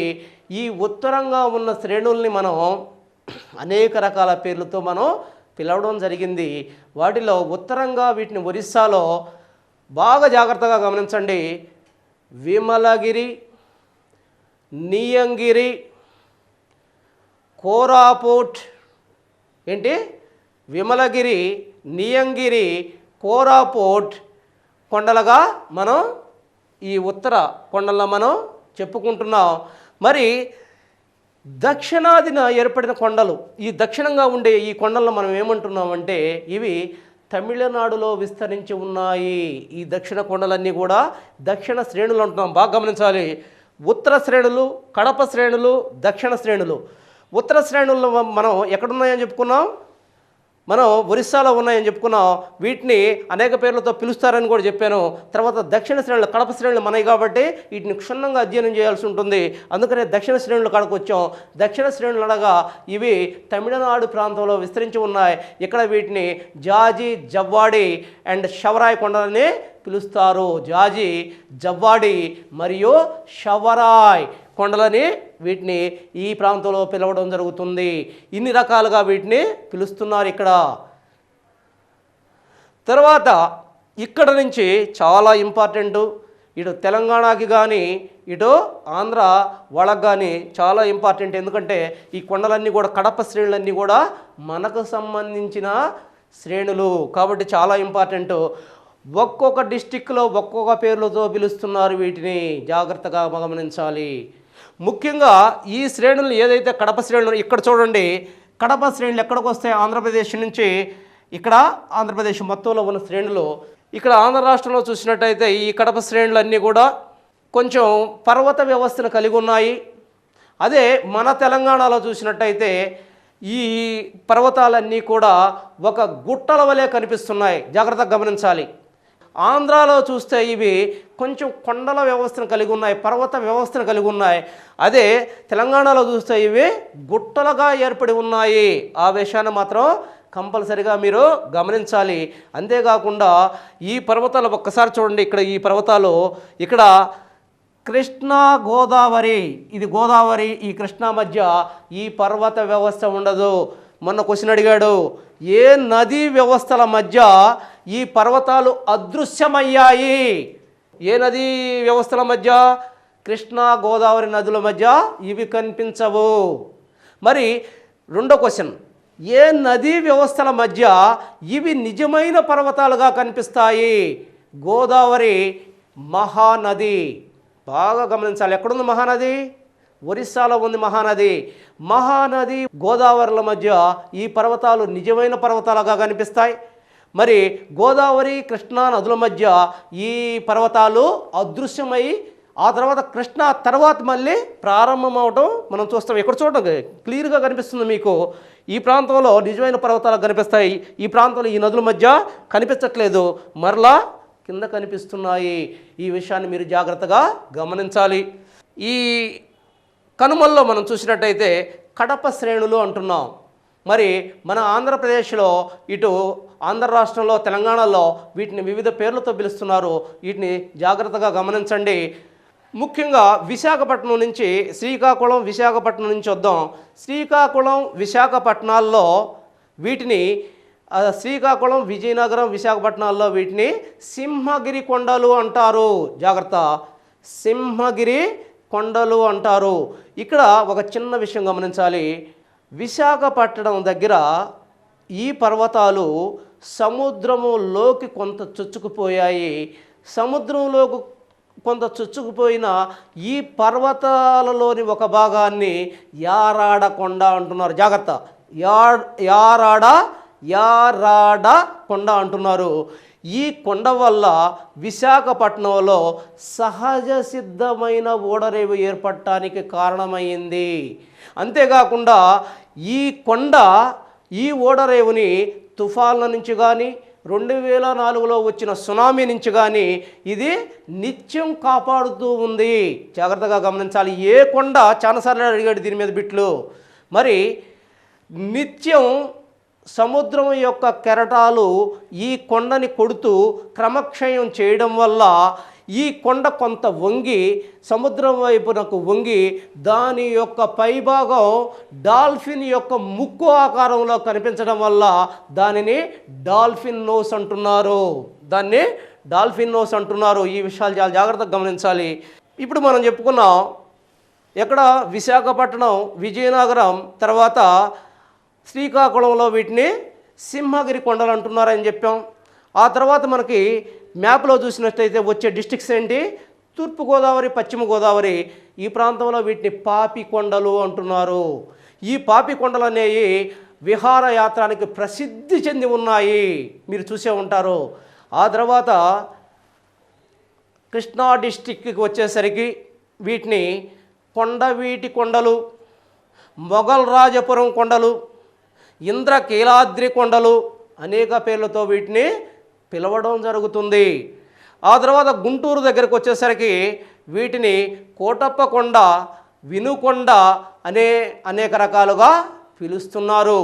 ఈ ఉత్తరంగా ఉన్న శ్రేణుల్ని మనం అనేక రకాల పేర్లతో మనం పిలవడం జరిగింది. వాటిలో ఉత్తరంగా వీటిని ఒరిస్సాలో బాగా జాగ్రత్తగా గమనించండి. విమలగిరి, నియంగిరి, కోరాపుట్, ఏంటి విమలగిరి, నియంగిరి, కోరాపుట్ కొండలుగా మనం ఈ ఉత్తర కొండల్లో మనం చెప్పుకుంటున్నాం. మరి దక్షిణాదిన ఏర్పడిన కొండలు, ఈ దక్షిణంగా ఉండే ఈ కొండలను మనం ఏమంటున్నామంటే ఇవి తమిళనాడులో విస్తరించి ఉన్నాయి. ఈ దక్షిణ కొండలన్నీ కూడా దక్షిణ శ్రేణులు అంటున్నాం. బాగా గమనించాలి. ఉత్తర శ్రేణులు, కడప శ్రేణులు, దక్షిణ శ్రేణులు. ఉత్తర శ్రేణుల్లో మనం ఎక్కడున్నాయని చెప్పుకున్నాం, మనం ఒరిస్సాలో ఉన్నాయని చెప్పుకున్నాం. వీటిని అనేక పేర్లతో పిలుస్తారని కూడా చెప్పాను. తర్వాత దక్షిణ శ్రేణులు, కడప శ్రేణులు మనవి కాబట్టి వీటిని క్షుణ్ణంగా అధ్యయనం చేయాల్సి ఉంటుంది. అందుకనే దక్షిణ శ్రేణులు కాడకు వచ్చాం. దక్షిణ శ్రేణులు అనగా ఇవి తమిళనాడు ప్రాంతంలో విస్తరించి ఉన్నాయి. ఇక్కడ వీటిని జాజి, జవ్వాడి అండ్ షవరాయ్ కొండలని పిలుస్తారు. జాజి, జవ్వాడి మరియు షవరాయ్ కొండలని వీటిని ఈ ప్రాంతంలో పిలవడం జరుగుతుంది. ఇన్ని రకాలుగా వీటిని పిలుస్తున్నారు ఇక్కడ. తర్వాత ఇక్కడ నుంచి చాలా ఇంపార్టెంటు, ఇటు తెలంగాణకి కానీ ఇటు ఆంధ్ర వాళ్ళకి కానీ చాలా ఇంపార్టెంట్. ఎందుకంటే ఈ కొండలన్నీ కూడా, కడప శ్రేణులన్నీ కూడా మనకు సంబంధించిన శ్రేణులు కాబట్టి చాలా ఇంపార్టెంటు. ఒక్కొక్క డిస్టిక్లో ఒక్కొక్క పేర్లతో పిలుస్తున్నారు. వీటిని జాగ్రత్తగా గమనించాలి. ముఖ్యంగా ఈ శ్రేణులు ఏదైతే కడప శ్రేణులు, ఇక్కడ చూడండి, కడప శ్రేణులు ఎక్కడికి వస్తాయి? ఆంధ్రప్రదేశ్ నుంచి, ఇక్కడ ఆంధ్రప్రదేశ్ మొత్తంలో ఉన్న శ్రేణులు. ఇక్కడ ఆంధ్ర రాష్ట్రంలో చూసినట్టయితే ఈ కడప శ్రేణులన్నీ కూడా కొంచెం పర్వత వ్యవస్థను కలిగి ఉన్నాయి. అదే మన తెలంగాణలో చూసినట్టయితే ఈ పర్వతాలన్నీ కూడా ఒక గుట్టల వలె కనిపిస్తున్నాయి. జాగ్రత్తగా గమనించాలి. ఆంధ్రాలో చూస్తే ఇవి కొంచెం కొండల వ్యవస్థను కలిగి ఉన్నాయి, పర్వత వ్యవస్థను కలిగి ఉన్నాయి. అదే తెలంగాణలో చూస్తే ఇవి గుట్టలుగా ఏర్పడి ఉన్నాయి. ఆ విషయాన్ని మాత్రం కంపల్సరిగా మీరు గమనించాలి. అంతేకాకుండా ఈ పర్వతాలు ఒక్కసారి చూడండి. ఇక్కడ ఈ పర్వతాలు, ఇక్కడ కృష్ణా గోదావరి, ఇది గోదావరి, ఈ కృష్ణా మధ్య ఈ పర్వత వ్యవస్థ ఉండదు. మొన్న క్వశ్చన్ అడిగాడు, ఏ నదీ వ్యవస్థల మధ్య ఈ పర్వతాలు అదృశ్యమయ్యాయి? ఏ నదీ వ్యవస్థల మధ్య? కృష్ణా గోదావరి నదుల మధ్య ఇవి కనిపించవు. మరి రెండో క్వశ్చన్, ఏ నదీ వ్యవస్థల మధ్య ఇవి నిజమైన పర్వతాలుగా కనిపిస్తాయి? గోదావరి మహానది. బాగా గమనించాలి. ఎక్కడుంది మహానది? ఒరిస్సాలో ఉంది మహానది. మహానది గోదావరిల మధ్య ఈ పర్వతాలు నిజమైన పర్వతాలుగా కనిపిస్తాయి. మరి గోదావరి, కృష్ణా నదుల మధ్య ఈ పర్వతాలు అదృశ్యమై ఆ తర్వాత కృష్ణా తర్వాత మళ్ళీ ప్రారంభం అవడం మనం చూస్తాం. ఇక్కడ చూడండి, క్లియర్గా కనిపిస్తుంది మీకు. ఈ ప్రాంతంలో నిజమైన పర్వతాలు కనిపిస్తాయి, ఈ ప్రాంతంలో ఈ నదుల మధ్య కనిపించట్లేదు, మరలా కింద కనిపిస్తున్నాయి. ఈ విషయాన్ని మీరు జాగ్రత్తగా గమనించాలి. ఈ కనుమల్లో మనం చూసినట్టయితే కడప శ్రేణులు అంటున్నాం. మరి మన ఆంధ్రప్రదేశ్లో, ఇటు ఆంధ్ర రాష్ట్రంలో, తెలంగాణలో వీటిని వివిధ పేర్లతో పిలుస్తున్నారు. వీటిని జాగ్రత్తగా గమనించండి. ముఖ్యంగా విశాఖపట్నం నుంచి, శ్రీకాకుళం, విశాఖపట్నం నుంచి వద్దాం. శ్రీకాకుళం, విశాఖపట్నాల్లో వీటిని, శ్రీకాకుళం, విజయనగరం, విశాఖపట్నాల్లో వీటిని సింహగిరి కొండలు అంటారు. జాగ్రత్త. సింహగిరి కొండలు అంటారు. ఇక్కడ ఒక చిన్న విషయం గమనించాలి. విశాఖపట్నం దగ్గర ఈ పర్వతాలు సముద్రములోకి కొంత చొచ్చుకుపోయాయి. సముద్రంలోకి కొంత చొచ్చుకుపోయిన ఈ పర్వతాలలోని ఒక భాగాన్ని యారాడ కొండ అంటున్నారు. జాగ్రత్త, యారాడ కొండ అంటున్నారు. ఈ కొండ వల్ల విశాఖపట్నంలో సహజ సిద్ధమైన ఓడరేవు ఏర్పడటానికి కారణమైంది. అంతేకాకుండా ఈ కొండ ఈ ఓడరేవుని తుఫాన్ల నుంచి కానీ 2004లో వచ్చిన సునామీ నుంచి కానీ ఇది నిత్యం కాపాడుతూ ఉంది. జాగ్రత్తగా గమనించాలి. ఏ కొండ చాలాసార్లు అడిగాడు దీని మీద బిట్లు. మరి నిత్యం సముద్రం యొక్క కెరటాలు ఈ కొండని కొడుతూ క్రమక్షయం చేయడం వల్ల ఈ కొండ కొంత వంగి సముద్రం వైపునకు వంగి దాని యొక్క పైభాగం డాల్ఫిన్ యొక్క ముక్కు ఆకారంలో కనిపించడం వల్ల దానిని డాల్ఫిన్ నోస్ అంటున్నారు. ఈ విషయాలు చాలా జాగ్రత్తగా గమనించాలి. ఇప్పుడు మనం చెప్పుకున్నాం ఎక్కడ విశాఖపట్నం, విజయనగరం, తర్వాత శ్రీకాకుళంలో వీటిని సింహగిరి కొండలు అంటున్నారని చెప్పాం. ఆ తర్వాత మనకి మ్యాప్లో చూసినట్లయితే వచ్చే డిస్ట్రిక్ట్స్ ఏంటి? తూర్పుగోదావరి, పశ్చిమ గోదావరి. ఈ ప్రాంతంలో వీటిని పాపి కొండలు అంటున్నారు. ఈ పాపి కొండలు అనేవి విహారయాత్రానికి ప్రసిద్ధి చెంది ఉన్నాయి, మీరు చూసే ఉంటారు. ఆ తర్వాత కృష్ణా డిస్ట్రిక్ట్కి వచ్చేసరికి వీటిని కొండవీటి కొండలు, మొఘల్ రాజపురం కొండలు, ఇంద్రకీలాద్రి కొండలు అనేక పేర్లతో వీటిని పిలవడం జరుగుతుంది. ఆ తర్వాత గుంటూరు దగ్గరకు వచ్చేసరికి వీటిని కోటప్ప కొండ, వినుకొండ అనేక రకాలుగా పిలుస్తున్నారు.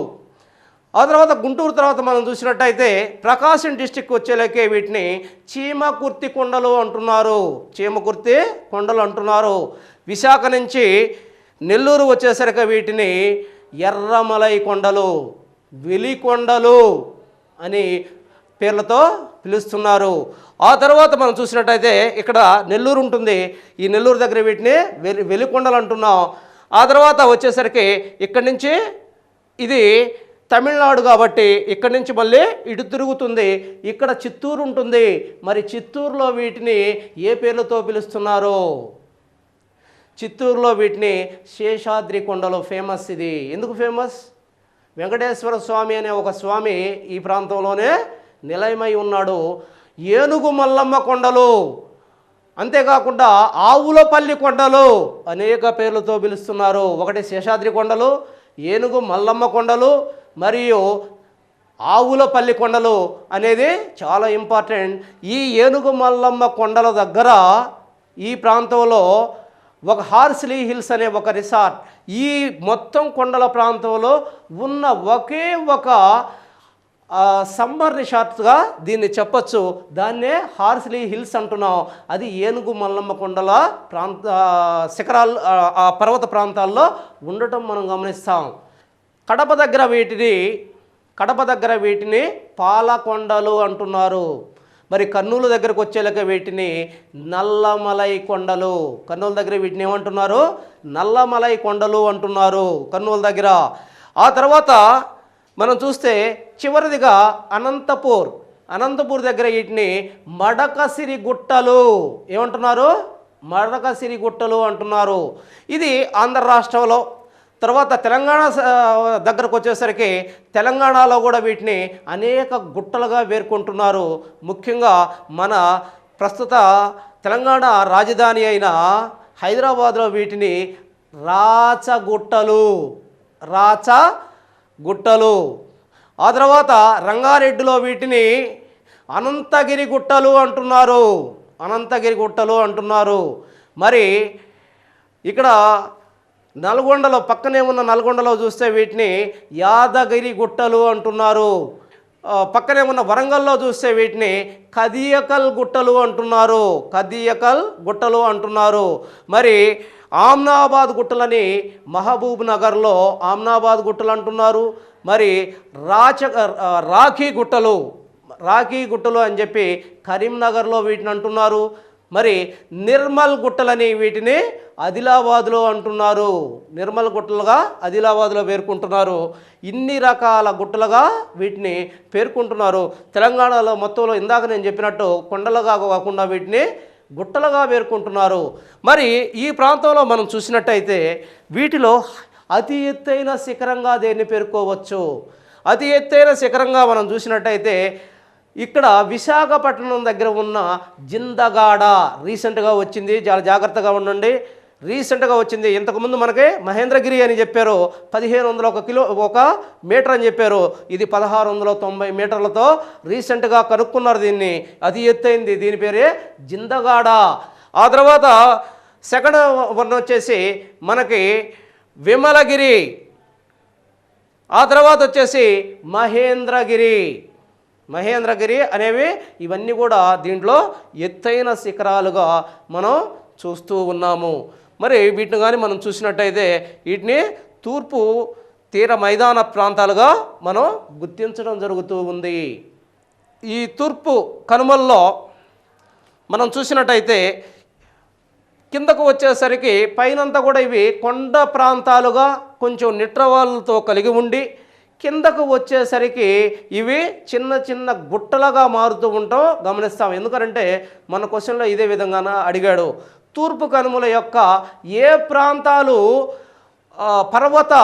ఆ తర్వాత గుంటూరు తర్వాత మనం చూసినట్టయితే ప్రకాశం డిస్టిక్ వచ్చేలకే వీటిని చీమకుర్తి కొండలు అంటున్నారు. విశాఖ నుంచి నెల్లూరు వచ్చేసరికి వీటిని ఎర్రమలై కొండలు, వెలికొండలు అని పేర్లతో పిలుస్తున్నారు. ఆ తర్వాత మనం చూసినట్టయితే ఇక్కడ నెల్లూరు ఉంటుంది. ఈ నెల్లూరు దగ్గర వీటిని వెలికొండలు అంటున్నాం. ఆ తర్వాత వచ్చేసరికి ఇక్కడి నుంచి ఇది తమిళనాడు కాబట్టి ఇక్కడి నుంచి మళ్ళీ ఇటు తిరుగుతుంది. ఇక్కడ చిత్తూరు ఉంటుంది. మరి చిత్తూరులో వీటిని ఏ పేర్లతో పిలుస్తున్నారు? చిత్తూరులో వీటిని శేషాద్రి కొండలు ఫేమస్. ఇది ఎందుకు ఫేమస్? వెంకటేశ్వర స్వామి అనే ఒక స్వామి ఈ ప్రాంతంలోనే నిలయమై ఉన్నాడు. ఏనుగు మల్లమ్మ కొండలు, అంతేకాకుండా ఆవులపల్లి కొండలు అనేక పేర్లతో పిలుస్తున్నారు. ఒకటి శేషాద్రి కొండలు, ఏనుగు మల్లమ్మ కొండలు మరియు ఆవులపల్లి కొండలు అనేది చాలా ఇంపార్టెంట్. ఈ ఏనుగు మల్లమ్మ కొండల దగ్గర ఈ ప్రాంతంలో ఒక హార్స్లీ హిల్స్ అనే ఒక రిసార్ట్, ఈ మొత్తం కొండల ప్రాంతంలో ఉన్న ఒకే ఒక సమ్మర్ రిసార్ట్గా దీన్ని చెప్పచ్చు. దాన్నే హార్స్లీ హిల్స్ అంటున్నాం. అది ఏనుగు మల్లమ్మ కొండల శిఖరాలు, ఆ పర్వత ప్రాంతాల్లో ఉండటం మనం గమనిస్తాం. కడప దగ్గర వీటిని పాలకొండలు అంటున్నారు. మరి కర్నూలు దగ్గరకు వచ్చేలాక వీటిని నల్లమలై కొండలు, కర్నూలు దగ్గర వీటిని ఏమంటున్నారు? నల్లమలై కొండలు అంటున్నారు కర్నూలు దగ్గర. ఆ తర్వాత మనం చూస్తే చివరిదిగా అనంతపూర్ దగ్గర వీటిని మడకసిరి గుట్టలు ఏమంటున్నారు? మడకసిరి గుట్టలు అంటున్నారు. ఇది ఆంధ్ర రాష్ట్రంలో. తర్వాత తెలంగాణ దగ్గరకు వచ్చేసరికి తెలంగాణలో కూడా వీటిని అనేక గుట్టలుగా పేర్కొంటున్నారు. ముఖ్యంగా మన ప్రస్తుత తెలంగాణ రాజధాని అయిన హైదరాబాద్లో వీటిని రాచగుట్టలు. ఆ తర్వాత రంగారెడ్డిలో వీటిని అనంతగిరి గుట్టలు అంటున్నారు. మరి ఇక్కడ నల్గొండలో, పక్కనే ఉన్న నల్గొండలో చూస్తే వీటిని యాదగిరి గుట్టలు అంటున్నారు. పక్కనే ఉన్న వరంగల్లో చూస్తే వీటిని కదియకల్ గుట్టలు అంటున్నారు. మరి ఆమ్నాబాద్ గుట్టలని మహబూబ్ నగర్లో ఆమ్నాబాద్ గుట్టలు అంటున్నారు. మరి రాఖీ గుట్టలు అని చెప్పి కరీంనగర్లో వీటిని అంటున్నారు. మరి నిర్మల్ గుట్టలని వీటిని ఆదిలాబాద్లో అంటున్నారు. నిర్మల్ గుట్టలుగా ఆదిలాబాద్లో పేర్కొంటున్నారు. ఇన్ని రకాల గుట్టలుగా వీటిని పేర్కొంటున్నారు. తెలంగాణలో మొత్తంలో ఇందాక నేను చెప్పినట్టు కొండలుగా కాకుండా వీటిని గుట్టలుగా పేర్కొంటున్నారు. మరి ఈ ప్రాంతంలో మనం చూసినట్టయితే వీటిలో అతి ఎత్తైన శిఖరంగా దేన్ని పేర్కోవచ్చు? అతి ఎత్తైన శిఖరంగా మనం చూసినట్టయితే ఇక్కడ విశాఖపట్నం దగ్గర ఉన్న జిందగాడ రీసెంట్గా వచ్చింది. చాలా జాగ్రత్తగా ఉండండి. రీసెంట్గా వచ్చింది. ఇంతకుముందు మనకి మహేంద్రగిరి అని చెప్పారు, 1500 ఒక మీటర్ అని చెప్పారు. ఇది 1690 మీటర్లతో రీసెంట్గా కనుక్కున్నారు దీన్ని. అది ఎత్తైంది. దీని పేరే జిందగాడ. ఆ తర్వాత సెకండ్ వన్ వచ్చేసి మనకి విమలగిరి, ఆ తర్వాత వచ్చేసి మహేంద్రగిరి అనేవి ఇవన్నీ కూడా దీంట్లో ఎత్తైన శిఖరాలుగా మనం చూస్తూ ఉన్నాము. మరి వీటిని కానీ మనం చూసినట్టయితే వీటిని తూర్పు తీర మైదాన ప్రాంతాలుగా మనం గుర్తించడం జరుగుతూ ఉంది. ఈ తూర్పు కనుమల్లో మనం చూసినట్టయితే కిందకు వచ్చేసరికి పైనంతా కూడా ఇవి కొండ ప్రాంతాలుగా కొంచెం నిట్రవాళ్ళతో కలిగి ఉండి కిందకు వచ్చేసరికి ఇవి చిన్న చిన్న గుట్టలుగా మారుతూ ఉంటాం గమనిస్తాం. ఎందుకంటే మన క్వశ్చన్లో ఇదే విధంగా అడిగాడు. తూర్పు కనుమల యొక్క ఏ ప్రాంతాలు పర్వత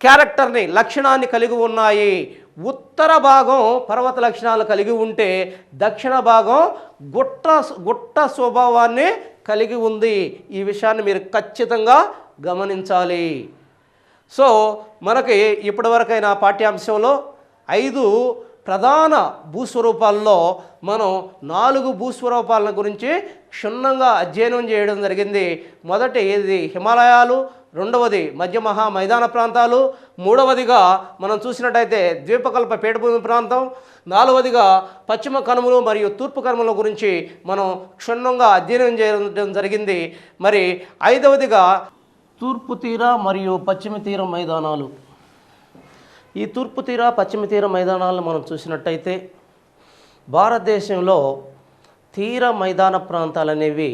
క్యారెక్టర్ని లక్షణాన్ని కలిగి ఉన్నాయి? ఉత్తర భాగం పర్వత లక్షణాలు కలిగి ఉంటే దక్షిణ భాగం గుట్ట స్వభావాన్ని కలిగి ఉంది. ఈ విషయాన్ని మీరు ఖచ్చితంగా గమనించాలి. సో మనకి ఇప్పటివరకైనా పాఠ్యాంశంలో 5 ప్రధాన భూస్వరూపాల్లో మనం 4 భూస్వరూపాల గురించి క్షుణ్ణంగా అధ్యయనం చేయడం జరిగింది. మొదటి ఇది హిమాలయాలు, రెండవది మధ్య మహా మైదాన ప్రాంతాలు, మూడవదిగా మనం చూసినట్టయితే ద్వీపకల్ప పీఠభూమి ప్రాంతం, నాలుగవదిగా పశ్చిమ కనుమలు మరియు తూర్పు కనుమల గురించి మనం క్షుణ్ణంగా అధ్యయనం చేయడం జరిగింది. మరి 5వదిగా తూర్పు తీర మరియు పశ్చిమ తీర మైదానాలు. ఈ తూర్పు తీర పశ్చిమ తీర మైదానాలను మనం చూసినట్టయితే భారతదేశంలో తీర మైదాన ప్రాంతాలు అనేవి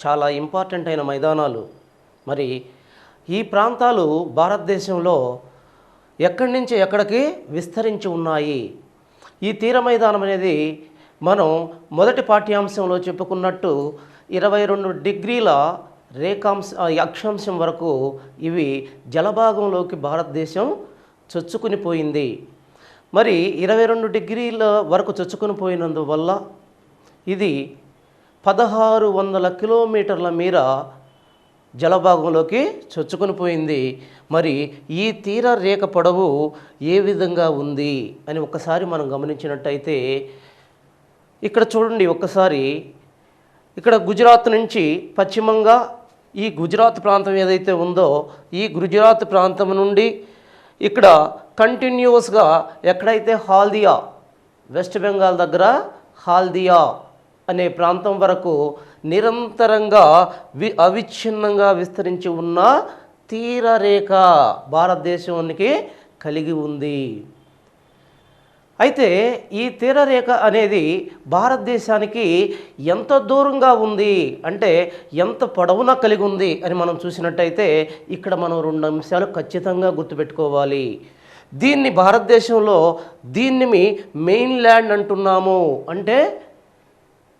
చాలా ఇంపార్టెంట్ అయిన మైదానాలు. మరి ఈ ప్రాంతాలు భారతదేశంలో ఎక్కడి నుంచి ఎక్కడికి విస్తరించి ఉన్నాయి? ఈ తీర మైదానం అనేది మనం మొదటి పాఠ్యాంశంలో చెప్పుకున్నట్టు 22 డిగ్రీల అక్షాంశం వరకు ఇవి జలభాగంలోకి భారతదేశం చొచ్చుకుని పోయింది. మరి 22 డిగ్రీల వరకు చొచ్చుకుని పోయినందువల్ల ఇది 1600 కిలోమీటర్ల మేర జలభాగంలోకి చొచ్చుకుని పోయింది. మరి ఈ తీర రేఖ పొడవు ఏ విధంగా ఉంది అని ఒక్కసారి మనం గమనించినట్టయితే ఇక్కడ చూడండి. ఒక్కసారి ఇక్కడ గుజరాత్ నుంచి పశ్చిమంగా ఈ గుజరాత్ ప్రాంతం ఏదైతే ఉందో ఈ గుజరాత్ ప్రాంతం నుండి ఇక్కడ కంటిన్యూస్గా ఎక్కడైతే హాల్దియా, వెస్ట్ బెంగాల్ దగ్గర హాల్దియా అనే ప్రాంతం వరకు నిరంతరంగా అవిచ్ఛిన్నంగా విస్తరించి ఉన్న తీరరేఖ భారతదేశానికి కలిగి ఉంది. అయితే ఈ తీరరేఖ అనేది భారతదేశానికి ఎంత దూరంగా ఉంది అంటే ఎంత పొడవున కలిగి ఉంది అని మనం చూసినట్టయితే ఇక్కడ మనం 2 అంశాలు ఖచ్చితంగా గుర్తుపెట్టుకోవాలి. దీన్ని భారతదేశంలో దీన్ని మెయిన్ ల్యాండ్ అంటున్నాము, అంటే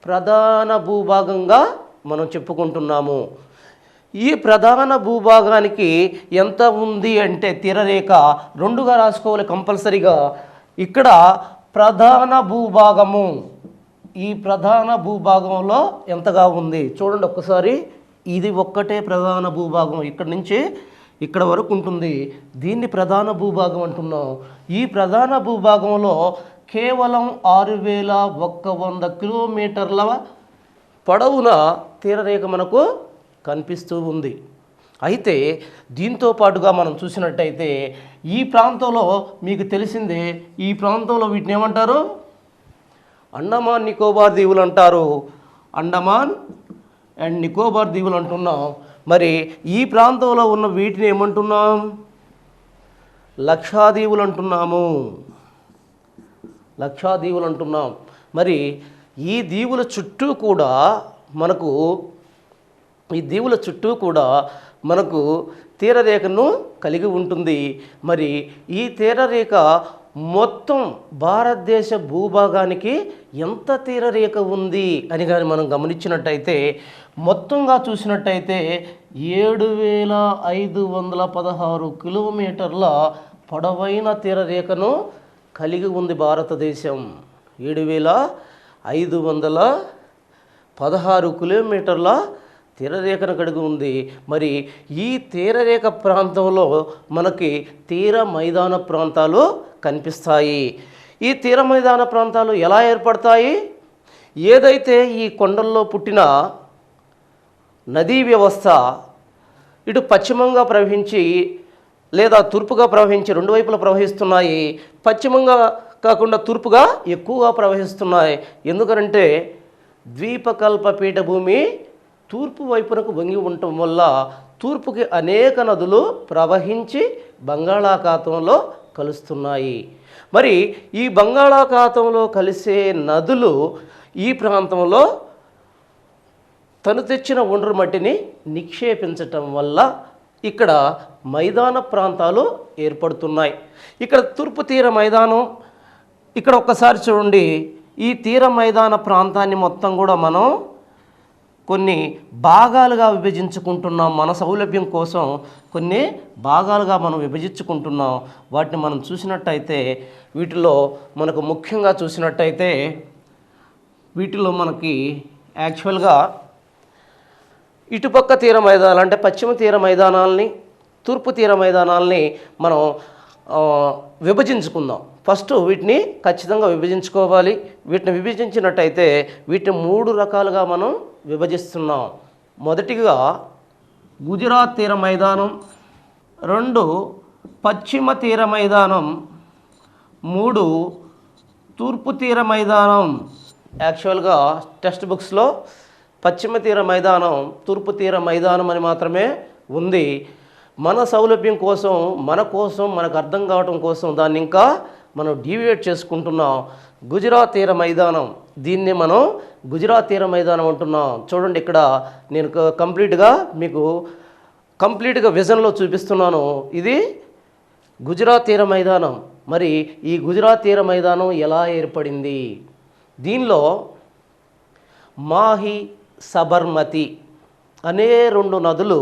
ప్రధాన భూభాగంగా మనం చెప్పుకుంటున్నాము. ఈ ప్రధాన భూభాగానికి ఎంత ఉంది అంటే తీరరేఖ 2గా రాసుకోవాలి కంపల్సరీగా. ఇక్కడ ప్రధాన భూభాగము, ఈ ప్రధాన భూభాగంలో ఎంతగా ఉంది చూడండి ఒక్కసారి. ఇది ఒక్కటే ప్రధాన భూభాగం, ఇక్కడ నుంచి ఇక్కడ వరకు ఉంటుంది. దీన్ని ప్రధాన భూభాగం అంటున్నాం. ఈ ప్రధాన భూభాగంలో కేవలం 6100 కిలోమీటర్ల పొడవున తీరరేఖ మనకు కనిపిస్తూ ఉంది. అయితే దీంతో పాటుగా మనం చూసినట్టయితే ఈ ప్రాంతంలో మీకు తెలిసిందే, ఈ ప్రాంతంలో వీటిని ఏమంటారు? అండమాన్ నికోబార్ దీవులు అంటారు. అండమాన్ అండ్ నికోబార్ దీవులు అంటున్నాం. మరి ఈ ప్రాంతంలో ఉన్న వీటిని ఏమంటున్నాం? లక్షద్వీపులు అంటున్నాము. మరి ఈ దీవుల చుట్టూ కూడా మనకు ఈ దీవుల చుట్టూ కూడా మనకు తీరరేఖను కలిగి ఉంటుంది. మరి ఈ తీరరేఖ మొత్తం భారతదేశ భూభాగానికి ఎంత తీరరేఖ ఉంది అని కానీ మనం గమనించినట్టయితే మొత్తంగా చూసినట్టయితే 7516 కిలోమీటర్ల పొడవైన తీరరేఖను కలిగి ఉంది భారతదేశం. 7516 కిలోమీటర్ల తీరరేఖను కలిగి ఉంది. మరి ఈ తీరరేఖ ప్రాంతంలో మనకి తీర మైదాన ప్రాంతాలు కనిపిస్తాయి. ఈ తీర మైదాన ప్రాంతాలు ఎలా ఏర్పడతాయి? ఏదైతే ఈ కొండల్లో పుట్టిన నదీ వ్యవస్థ ఇటు పశ్చిమంగా ప్రవహించి లేదా తూర్పుగా ప్రవహించి రెండు వైపులా ప్రవహిస్తున్నాయి. పశ్చిమంగా కాకుండా తూర్పుగా ఎక్కువగా ప్రవహిస్తున్నాయి. ఎందుకంటే ద్వీపకల్ప పీఠభూమి తూర్పు వైపునకు వంగి ఉండటం వల్ల తూర్పుకి అనేక నదులు ప్రవహించి బంగాళాఖాతంలో కలుస్తున్నాయి. మరి ఈ బంగాళాఖాతంలో కలిసే నదులు ఈ ప్రాంతంలో తను తెచ్చిన ఒండ్రు మట్టిని నిక్షేపించటం వల్ల ఇక్కడ మైదాన ప్రాంతాలు ఏర్పడుతున్నాయి. ఇక్కడ తూర్పు తీర మైదానం ఇక్కడ ఒక్కసారి చూడండి. ఈ తీర మైదాన ప్రాంతాన్ని మొత్తం కూడా మనం కొన్ని భాగాలుగా విభజించుకుంటున్నాం. మన సౌలభ్యం కోసం కొన్ని భాగాలుగా మనం విభజించుకుంటున్నాం. వాటిని మనం చూసినట్టయితే వీటిలో మనకు ముఖ్యంగా చూసినట్టయితే వీటిలో మనకి యాక్చువల్గా ఇటుపక్క తీర మైదానాలు అంటే పశ్చిమ తీర మైదానాల్ని తూర్పు తీర మైదానాల్ని మనం విభజించుకుందాం. ఫస్ట్ వీటిని ఖచ్చితంగా విభజించుకోవాలి. వీటిని విభజించినట్టయితే వీటిని 3 రకాలుగా మనం విభజిస్తున్నాం. మొదటిగా గుజరాత్ తీర మైదానం, 2 పశ్చిమ తీర మైదానం, 3 తూర్పు తీర మైదానం. యాక్చువల్గా టెక్స్ట్ బుక్స్లో పశ్చిమ తీర మైదానం తూర్పు తీర మైదానం అని మాత్రమే ఉంది. మన సౌలభ్యం కోసం మనకు అర్థం కావటం కోసం దాన్ని ఇంకా మనం డీవియేట్ చేసుకుంటున్నాం. గుజరాత్ తీర మైదానం, దీన్ని మనం గుజరాత్ తీర మైదానం అంటున్నాం. చూడండి, ఇక్కడ నేను మీకు కంప్లీట్గా విజన్లో చూపిస్తున్నాను. ఇది గుజరాత్ తీర మైదానం. మరి ఈ గుజరాత్ తీర మైదానం ఎలా ఏర్పడింది? దీనిలో మాహి, సబర్మతి అనే 2 నదులు,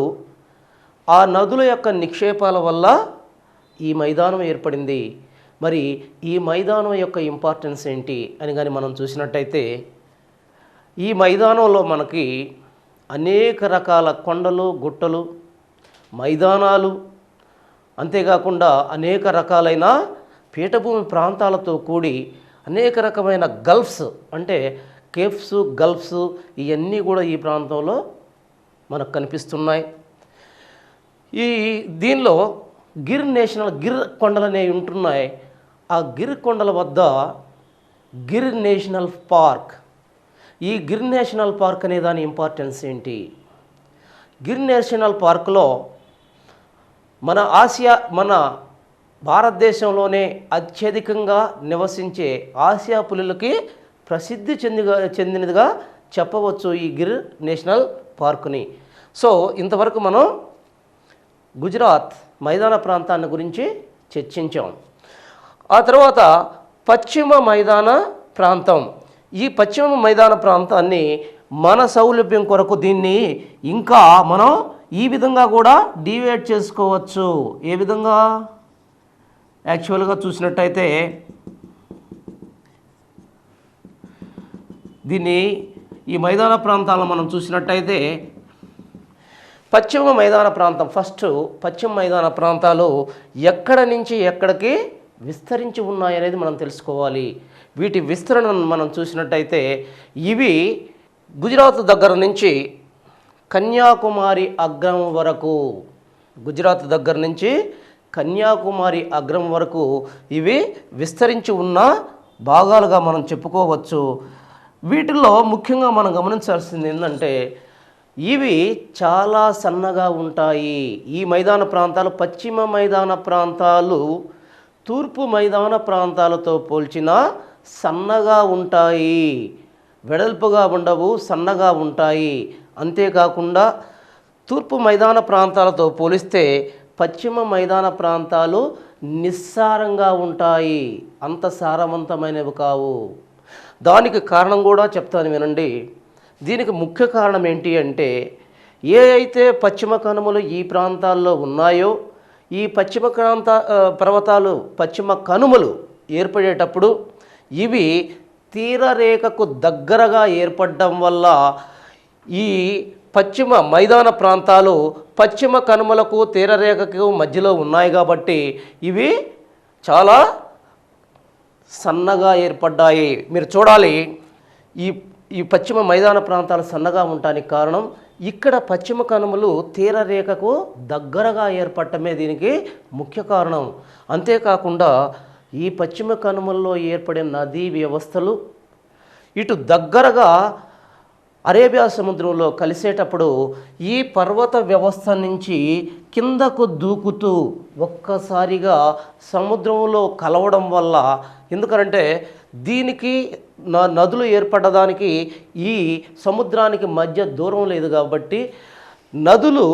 ఆ నదుల యొక్క నిక్షేపాల వల్ల ఈ మైదానం ఏర్పడింది. మరి ఈ మైదానం యొక్క ఇంపార్టెన్స్ ఏంటి అని కానీ మనం చూసినట్టయితే ఈ మైదానంలో మనకి అనేక రకాల కొండలు, గుట్టలు, మైదానాలు, అంతేకాకుండా అనేక రకాలైన పీఠభూమి ప్రాంతాలతో కూడి అనేక రకమైన గల్ఫ్స్ అంటే కేఫ్స్, గల్ఫ్స్ ఇవన్నీ కూడా ఈ ప్రాంతంలో మనకు కనిపిస్తున్నాయి. దీనిలో గిర్ కొండలు అనేవి ఉంటున్నాయి. ఆ గిర్ కొండల వద్ద గిర్ నేషనల్ పార్క్. ఈ గిర్ నేషనల్ పార్క్ అనే దాని ఇంపార్టెన్స్ ఏంటి? గిర్ నేషనల్ పార్క్లో మన భారతదేశంలోనే అత్యధికంగా నివసించే ఆసియా పులులకి ప్రసిద్ధి చెందినదిగా చెప్పవచ్చు ఈ గిర్ నేషనల్ పార్కుని. సో ఇంతవరకు మనం గుజరాత్ మైదాన ప్రాంతాన్ని గురించి చర్చించాం. ఆ తర్వాత పశ్చిమ మైదాన ప్రాంతం. ఈ పశ్చిమ మైదాన ప్రాంతాన్ని మన సౌలభ్యం కొరకు దీన్ని ఇంకా మనం ఈ విధంగా కూడా డివైడ్ చేసుకోవచ్చు. ఏ విధంగా? యాక్చువల్గా చూసినట్టయితే ఈ మైదాన ప్రాంతాలను మనం చూసినట్టయితే పశ్చిమ మైదాన ప్రాంతం, ఫస్ట్ పశ్చిమ మైదాన ప్రాంతాలు ఎక్కడ నుంచి ఎక్కడికి విస్తరించి ఉన్నాయనేది మనం తెలుసుకోవాలి. వీటి విస్తరణను మనం చూసినట్టయితే ఇవి గుజరాత్ దగ్గర నుంచి కన్యాకుమారి అగ్రం వరకు, గుజరాత్ దగ్గర నుంచి కన్యాకుమారి అగ్రం వరకు ఇవి విస్తరించి ఉన్న భాగాలుగా మనం చెప్పుకోవచ్చు. వీటిల్లో ముఖ్యంగా మనం గమనించాల్సింది ఏంటంటే ఇవి చాలా సన్నగా ఉంటాయి. ఈ మైదాన ప్రాంతాలు, పశ్చిమ మైదాన ప్రాంతాలు తూర్పు మైదాన ప్రాంతాలతో పోల్చిన సన్నగా ఉంటాయి. వెడల్పుగా ఉండవు, సన్నగా ఉంటాయి. అంతేకాకుండా తూర్పు మైదాన ప్రాంతాలతో పోలిస్తే పశ్చిమ మైదాన ప్రాంతాలు నిస్సారంగా ఉంటాయి, అంత సారవంతమైనవి కావు. దానికి కారణం కూడా చెప్తాను వినండి. దీనికి ముఖ్య కారణం ఏంటి అంటే, ఏ అయితే పశ్చిమ కనుమలు ఈ ప్రాంతాల్లో ఉన్నాయో, ఈ పశ్చిమ కనుమలు ఏర్పడేటప్పుడు ఇవి తీరరేఖకు దగ్గరగా ఏర్పడడం వల్ల ఈ పశ్చిమ మైదాన ప్రాంతాలు పశ్చిమ కనుమలకు తీరరేఖకు మధ్యలో ఉన్నాయి కాబట్టి ఇవి చాలా సన్నగా ఏర్పడ్డాయి. మీరు చూడాలి, ఈ ఈ పశ్చిమ మైదాన ప్రాంతాలు సన్నగా ఉండటానికి కారణం ఇక్కడ పశ్చిమ కనుమలు తీరరేఖకు దగ్గరగా ఏర్పడటమే దీనికి ముఖ్య కారణం. అంతేకాకుండా ఈ పశ్చిమ కనుమల్లో ఏర్పడే నదీ వ్యవస్థలు ఇటు దగ్గరగా అరేబియా సముద్రంలో కలిసేటప్పుడు ఈ పర్వత వ్యవస్థ నుంచి కిందకు దూకుతూ ఒక్కసారిగా సముద్రంలో కలవడం వల్ల, ఎందుకంటే దీనికి నదులు ఏర్పడడానికి ఈ సముద్రానికి మధ్య దూరం లేదు కాబట్టి నదులు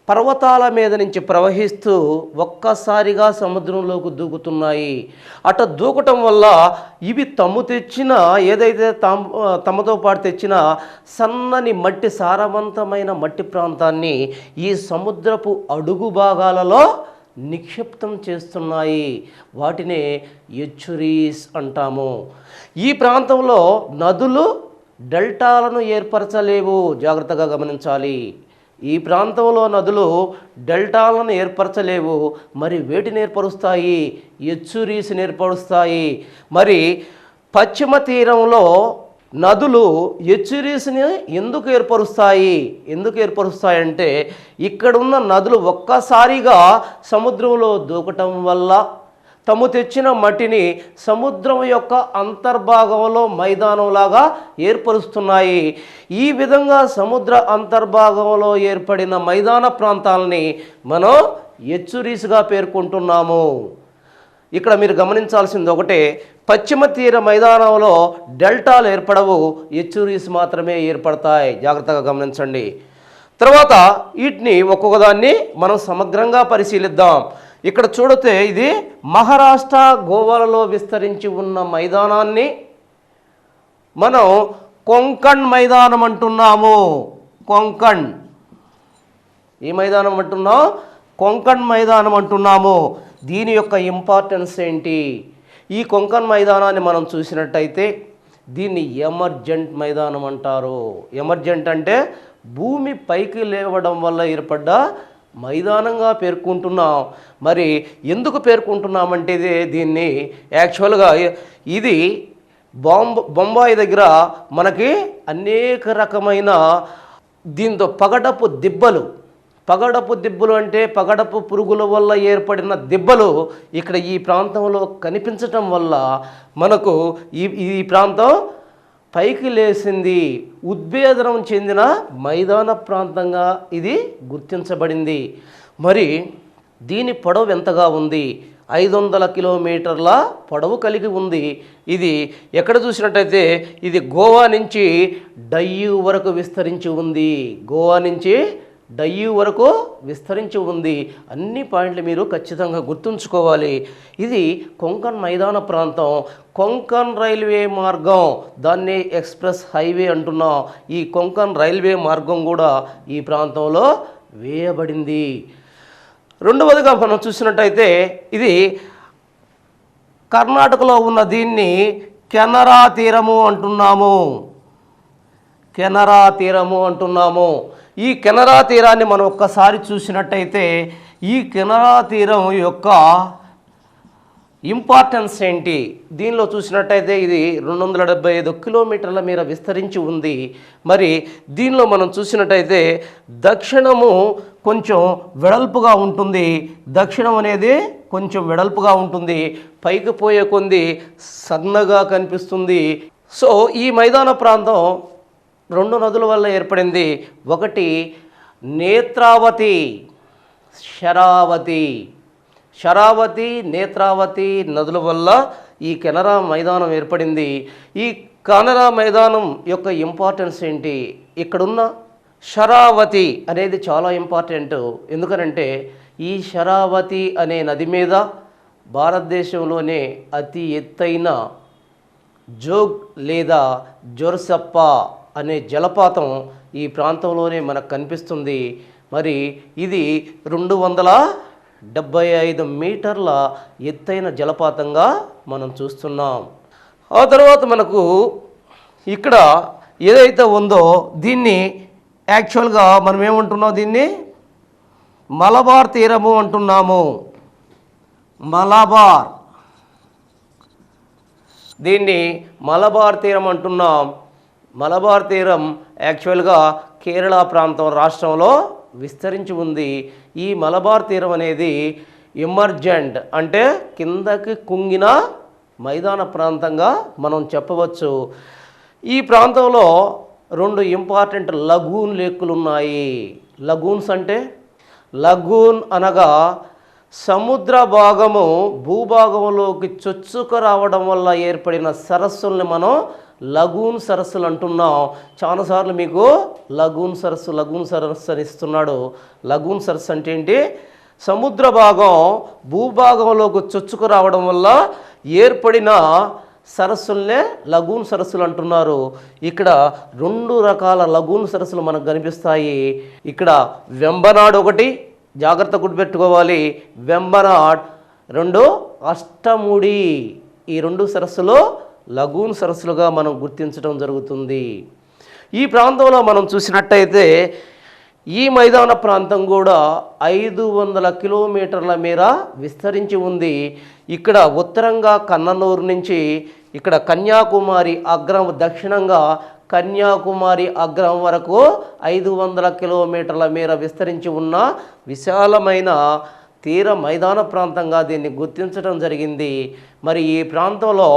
పర్వతాల మీద నుంచి ప్రవహిస్తూ ఒక్కసారిగా సముద్రంలోకి దూకుతున్నాయి. అట దూకటం వల్ల ఇవి తెచ్చిన ఏదైతే తమతో పాటు తెచ్చిన సన్నని మట్టి, సారవంతమైన మట్టి ప్రాంతాన్ని ఈ సముద్రపు అడుగు భాగాలలో నిక్షిప్తం చేస్తున్నాయి. వాటినే ఎచ్చురీస్ అంటాము. ఈ ప్రాంతంలో నదులు డెల్టాలను ఏర్పరచలేవు, జాగ్రత్తగా గమనించాలి. ఈ ప్రాంతంలో నదులు డెల్టాలను ఏర్పరచలేవు. మరి వేటిని ఏర్పరుస్తాయి? ఎచ్చురీస్ని ఏర్పరుస్తాయి. మరి పశ్చిమ తీరంలో నదులు ఎచ్చురీస్ని ఎందుకు ఏర్పరుస్తాయంటే ఇక్కడున్న నదులు ఒక్కసారిగా సముద్రంలో దూకటం వల్ల తాము తెచ్చిన మట్టిని సముద్రం యొక్క అంతర్భాగంలో మైదానంలాగా ఏర్పరుస్తున్నాయి. ఈ విధంగా సముద్ర అంతర్భాగంలో ఏర్పడిన మైదాన ప్రాంతాలని మనం ఎచ్చురీస్గా పేర్కొంటున్నాము. ఇక్కడ మీరు గమనించాల్సింది ఒకటే, పశ్చిమ తీర మైదానంలో డెల్టాలు ఏర్పడవు, ఎచ్చురీస్ మాత్రమే ఏర్పడతాయి. జాగ్రత్తగా గమనించండి. తర్వాత వీటిని ఒక్కొక్కదాన్ని మనం సమగ్రంగా పరిశీలిద్దాం. ఇక్కడ చూడితే ఇది మహారాష్ట్ర, గోవాలలో విస్తరించి ఉన్న మైదానాన్ని మనం కొంకణ్ మైదానం అంటున్నాము. కొంకణ్, ఈ మైదానం అంటున్నాం, కొంకణ్ మైదానం అంటున్నాము. దీని యొక్క ఇంపార్టెన్స్ ఏంటి? ఈ కొంకణ్ మైదానాన్ని మనం చూసినట్టయితే దీన్ని ఎమర్జెంట్ మైదానం అంటారు. ఎమర్జెంట్ అంటే భూమి పైకి లేవడం వల్ల ఏర్పడ్డ మైదానంగా పేర్కొంటున్నాం. మరి ఎందుకు పేర్కొంటున్నామంటే దీన్ని యాక్చువల్గా ఇది బొంబాయి దగ్గర మనకి అనేక రకమైన దీంతో పగడపు దిబ్బలు అంటే పగడపు పురుగుల వల్ల ఏర్పడిన దిబ్బలు ఇక్కడ ఈ ప్రాంతంలో కనిపించటం వల్ల మనకు ఈ ప్రాంతం పైకి లేచింది, ఉద్భేదనం చెందిన మైదాన ప్రాంతంగా ఇది గుర్తించబడింది. మరి దీని పొడవు ఎంతగా ఉంది? 500 కిలోమీటర్ల పొడవు కలిగి ఉంది. ఇది ఎక్కడ చూసినట్టయితే ఇది గోవా నుంచి డయ్యూ వరకు విస్తరించి ఉంది. అన్ని పాయింట్లు మీరు ఖచ్చితంగా గుర్తుంచుకోవాలి. ఇది కొంకణ్ మైదాన ప్రాంతం. కొంకణ్ రైల్వే మార్గం, దాన్ని ఎక్స్ప్రెస్ హైవే అంటున్నాం. ఈ కొంకణ్ రైల్వే మార్గం కూడా ఈ ప్రాంతంలో వేయబడింది. రెండవదిగా మనం చూసినట్టయితే ఇది కర్ణాటకలో ఉన్న దీన్ని కెనరా తీరము అంటున్నాము. ఈ కెనరా తీరాన్ని మనం ఒక్కసారి చూసినట్టయితే ఈ కెనరా తీరం యొక్క ఇంపార్టెన్స్ ఏంటి? దీనిలో చూసినట్టయితే ఇది 275 కిలోమీటర్ల మేర విస్తరించి ఉంది. మరి దీనిలో మనం చూసినట్టయితే దక్షిణము కొంచెం వెడల్పుగా ఉంటుంది. పైకి పోయే కొంది సన్నగా కనిపిస్తుంది. సో ఈ మైదాన ప్రాంతం 2 నదుల వల్ల ఏర్పడింది. ఒకటి నేత్రావతి, శరావతి, నేత్రావతి నదుల వల్ల ఈ కెనరా మైదానం ఏర్పడింది. ఈ కానరా మైదానం యొక్క ఇంపార్టెన్స్ ఏంటి? ఇక్కడున్న శరావతి అనేది చాలా ఇంపార్టెంట్. ఎందుకనంటే ఈ శరావతి అనే నది మీద భారతదేశంలోనే అతి ఎత్తైన జోగ్ లేదా జోర్సప్ప అనే జలపాతం ఈ ప్రాంతంలోనే మనకు కనిపిస్తుంది. మరి ఇది 275 మీటర్ల ఎత్తైన జలపాతంగా మనం చూస్తున్నాం. ఆ తర్వాత మనకు ఇక్కడ ఏదైతే ఉందో దీన్ని యాక్చువల్గా మనం ఏమంటున్నాం, దీన్ని మలబార్ తీరము అంటున్నాము. మలబార్, దీన్ని మలబార్ తీరం అంటున్నాం. మలబార్ తీరం యాక్చువల్గా కేరళ ప్రాంతం రాష్ట్రంలో విస్తరించి ఉంది. ఈ మలబార్ తీరం అనేది ఎమర్జెంట్ అంటే కిందకి కుంగిన మైదాన ప్రాంతంగా మనం చెప్పవచ్చు. ఈ ప్రాంతంలో 2 ఇంపార్టెంట్ లగూన్ లేకులు ఉన్నాయి. లగూన్స్ అంటే, లగూన్ అనగా సముద్ర భాగము భూభాగంలోకి చొచ్చుకు రావడం వల్ల ఏర్పడిన సరస్సుల్ని మనం లగూన్ సరస్సులు అంటున్నాం. చాలాసార్లు మీకు లగూన్ సరస్సు అని ఇస్తున్నాడు. లగూన్ సరస్సు అంటే ఏంటి? సముద్ర భాగం భూభాగంలోకి చొచ్చుకు రావడం వల్ల ఏర్పడిన సరస్సులనే లగూన్ సరస్సులు అంటున్నారు. ఇక్కడ 2 రకాల లగూన్ సరస్సులు మనకు కనిపిస్తాయి. ఇక్కడ వెంబనాడ్ ఒకటి, జాగ్రత్త గుర్తుపెట్టుకోవాలి, వెంబనాడ్. 2 అష్టముడి. ఈ 2 సరస్సులు లగూన్ సరస్సులుగా మనం గుర్తించడం జరుగుతుంది. ఈ ప్రాంతంలో మనం చూసినట్టయితే ఈ మైదాన ప్రాంతం కూడా 500 కిలోమీటర్ల మేర విస్తరించి ఉంది. ఇక్కడ ఉత్తరంగా కన్ననూరు నుంచి ఇక్కడ కన్యాకుమారి అగ్రం, దక్షిణంగా కన్యాకుమారి అగ్రం వరకు 500 కిలోమీటర్ల మేర విస్తరించి ఉన్న విశాలమైన తీర మైదాన ప్రాంతంగా దీన్ని గుర్తించడం జరిగింది. మరి ఈ ప్రాంతంలో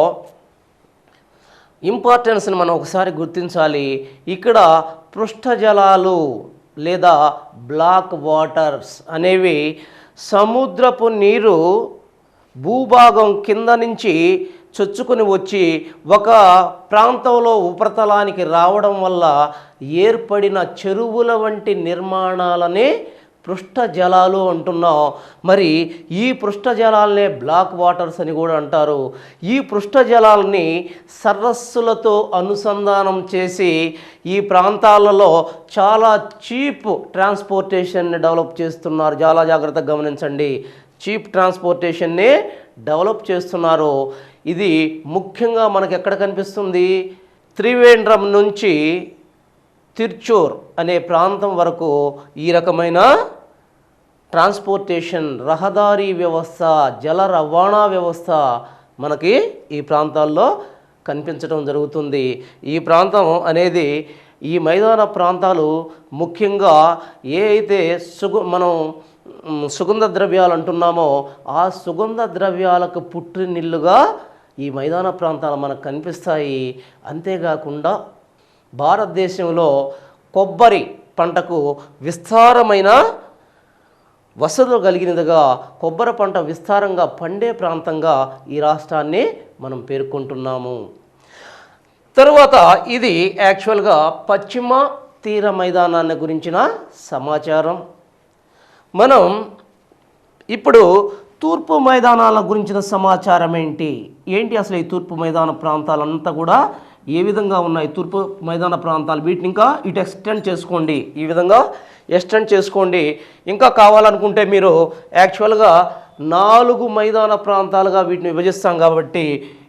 ఇంపార్టెన్స్ని మనం ఒకసారి గుర్తించాలి. ఇక్కడ పృష్ఠ జలాలు లేదా బ్లాక్ వాటర్స్ అనేవి సముద్రపు నీరు భూభాగం కింద నుంచి చొచ్చుకొని వచ్చి ఒక ప్రాంతంలో ఉపరితలానికి రావడం వల్ల ఏర్పడిన చెరువుల వంటి నిర్మాణాలనే పృష్ఠ జలాలు అంటున్నాం. మరి ఈ పృష్ఠ జలాలనే బ్లాక్ వాటర్స్ అని కూడా అంటారు. ఈ పృష్ఠ జలాలని సరస్సులతో అనుసంధానం చేసి ఈ ప్రాంతాలలో చాలా చీప్ ట్రాన్స్పోర్టేషన్ని డెవలప్ చేస్తున్నారు. చాలా జాగ్రత్తగా గమనించండి, చీప్ ట్రాన్స్పోర్టేషన్ని డెవలప్ చేస్తున్నారు. ఇది ముఖ్యంగా మనకు ఎక్కడ కనిపిస్తుంది? త్రివేంద్రం నుంచి తిరుచూర్ అనే ప్రాంతం వరకు ఈ రకమైన ట్రాన్స్పోర్టేషన్, రహదారీ వ్యవస్థ, జల రవాణా వ్యవస్థ మనకి ఈ ప్రాంతాల్లో కనిపించడం జరుగుతుంది. ఈ ప్రాంతం అనేది, ఈ మైదాన ప్రాంతాలు ముఖ్యంగా ఏ అయితే మనం సుగంధ ద్రవ్యాలు అంటున్నామో ఆ సుగంధ ద్రవ్యాలకు పుట్టినిల్లుగా ఈ మైదాన ప్రాంతాలు మనకు కనిపిస్తాయి. అంతేకాకుండా భారతదేశంలో కొబ్బరి పంటకు విస్తారమైన వసతులు కలిగినదిగా, కొబ్బరి పంట విస్తారంగా పండే ప్రాంతంగా ఈ రాష్ట్రాన్ని మనం పేర్కొంటున్నాము. తరువాత ఇది యాక్చువల్గా పశ్చిమ తీర మైదానాన్ని గురించిన సమాచారం. మనం ఇప్పుడు తూర్పు మైదానాల గురించిన సమాచారం ఏంటి అసలు ఈ తూర్పు మైదాన ప్రాంతాలంతా కూడా ఏ విధంగా ఉన్నాయి? తూర్పు మైదాన ప్రాంతాలు వీటిని ఇంకా ఇటు ఎక్స్టెండ్ చేసుకోండి, ఈ విధంగా ఎక్స్టెండ్ చేసుకోండి. ఇంకా కావాలనుకుంటే మీరు యాక్చువల్గా 4 మైదాన ప్రాంతాలుగా వీటిని విభజిస్తాం కాబట్టి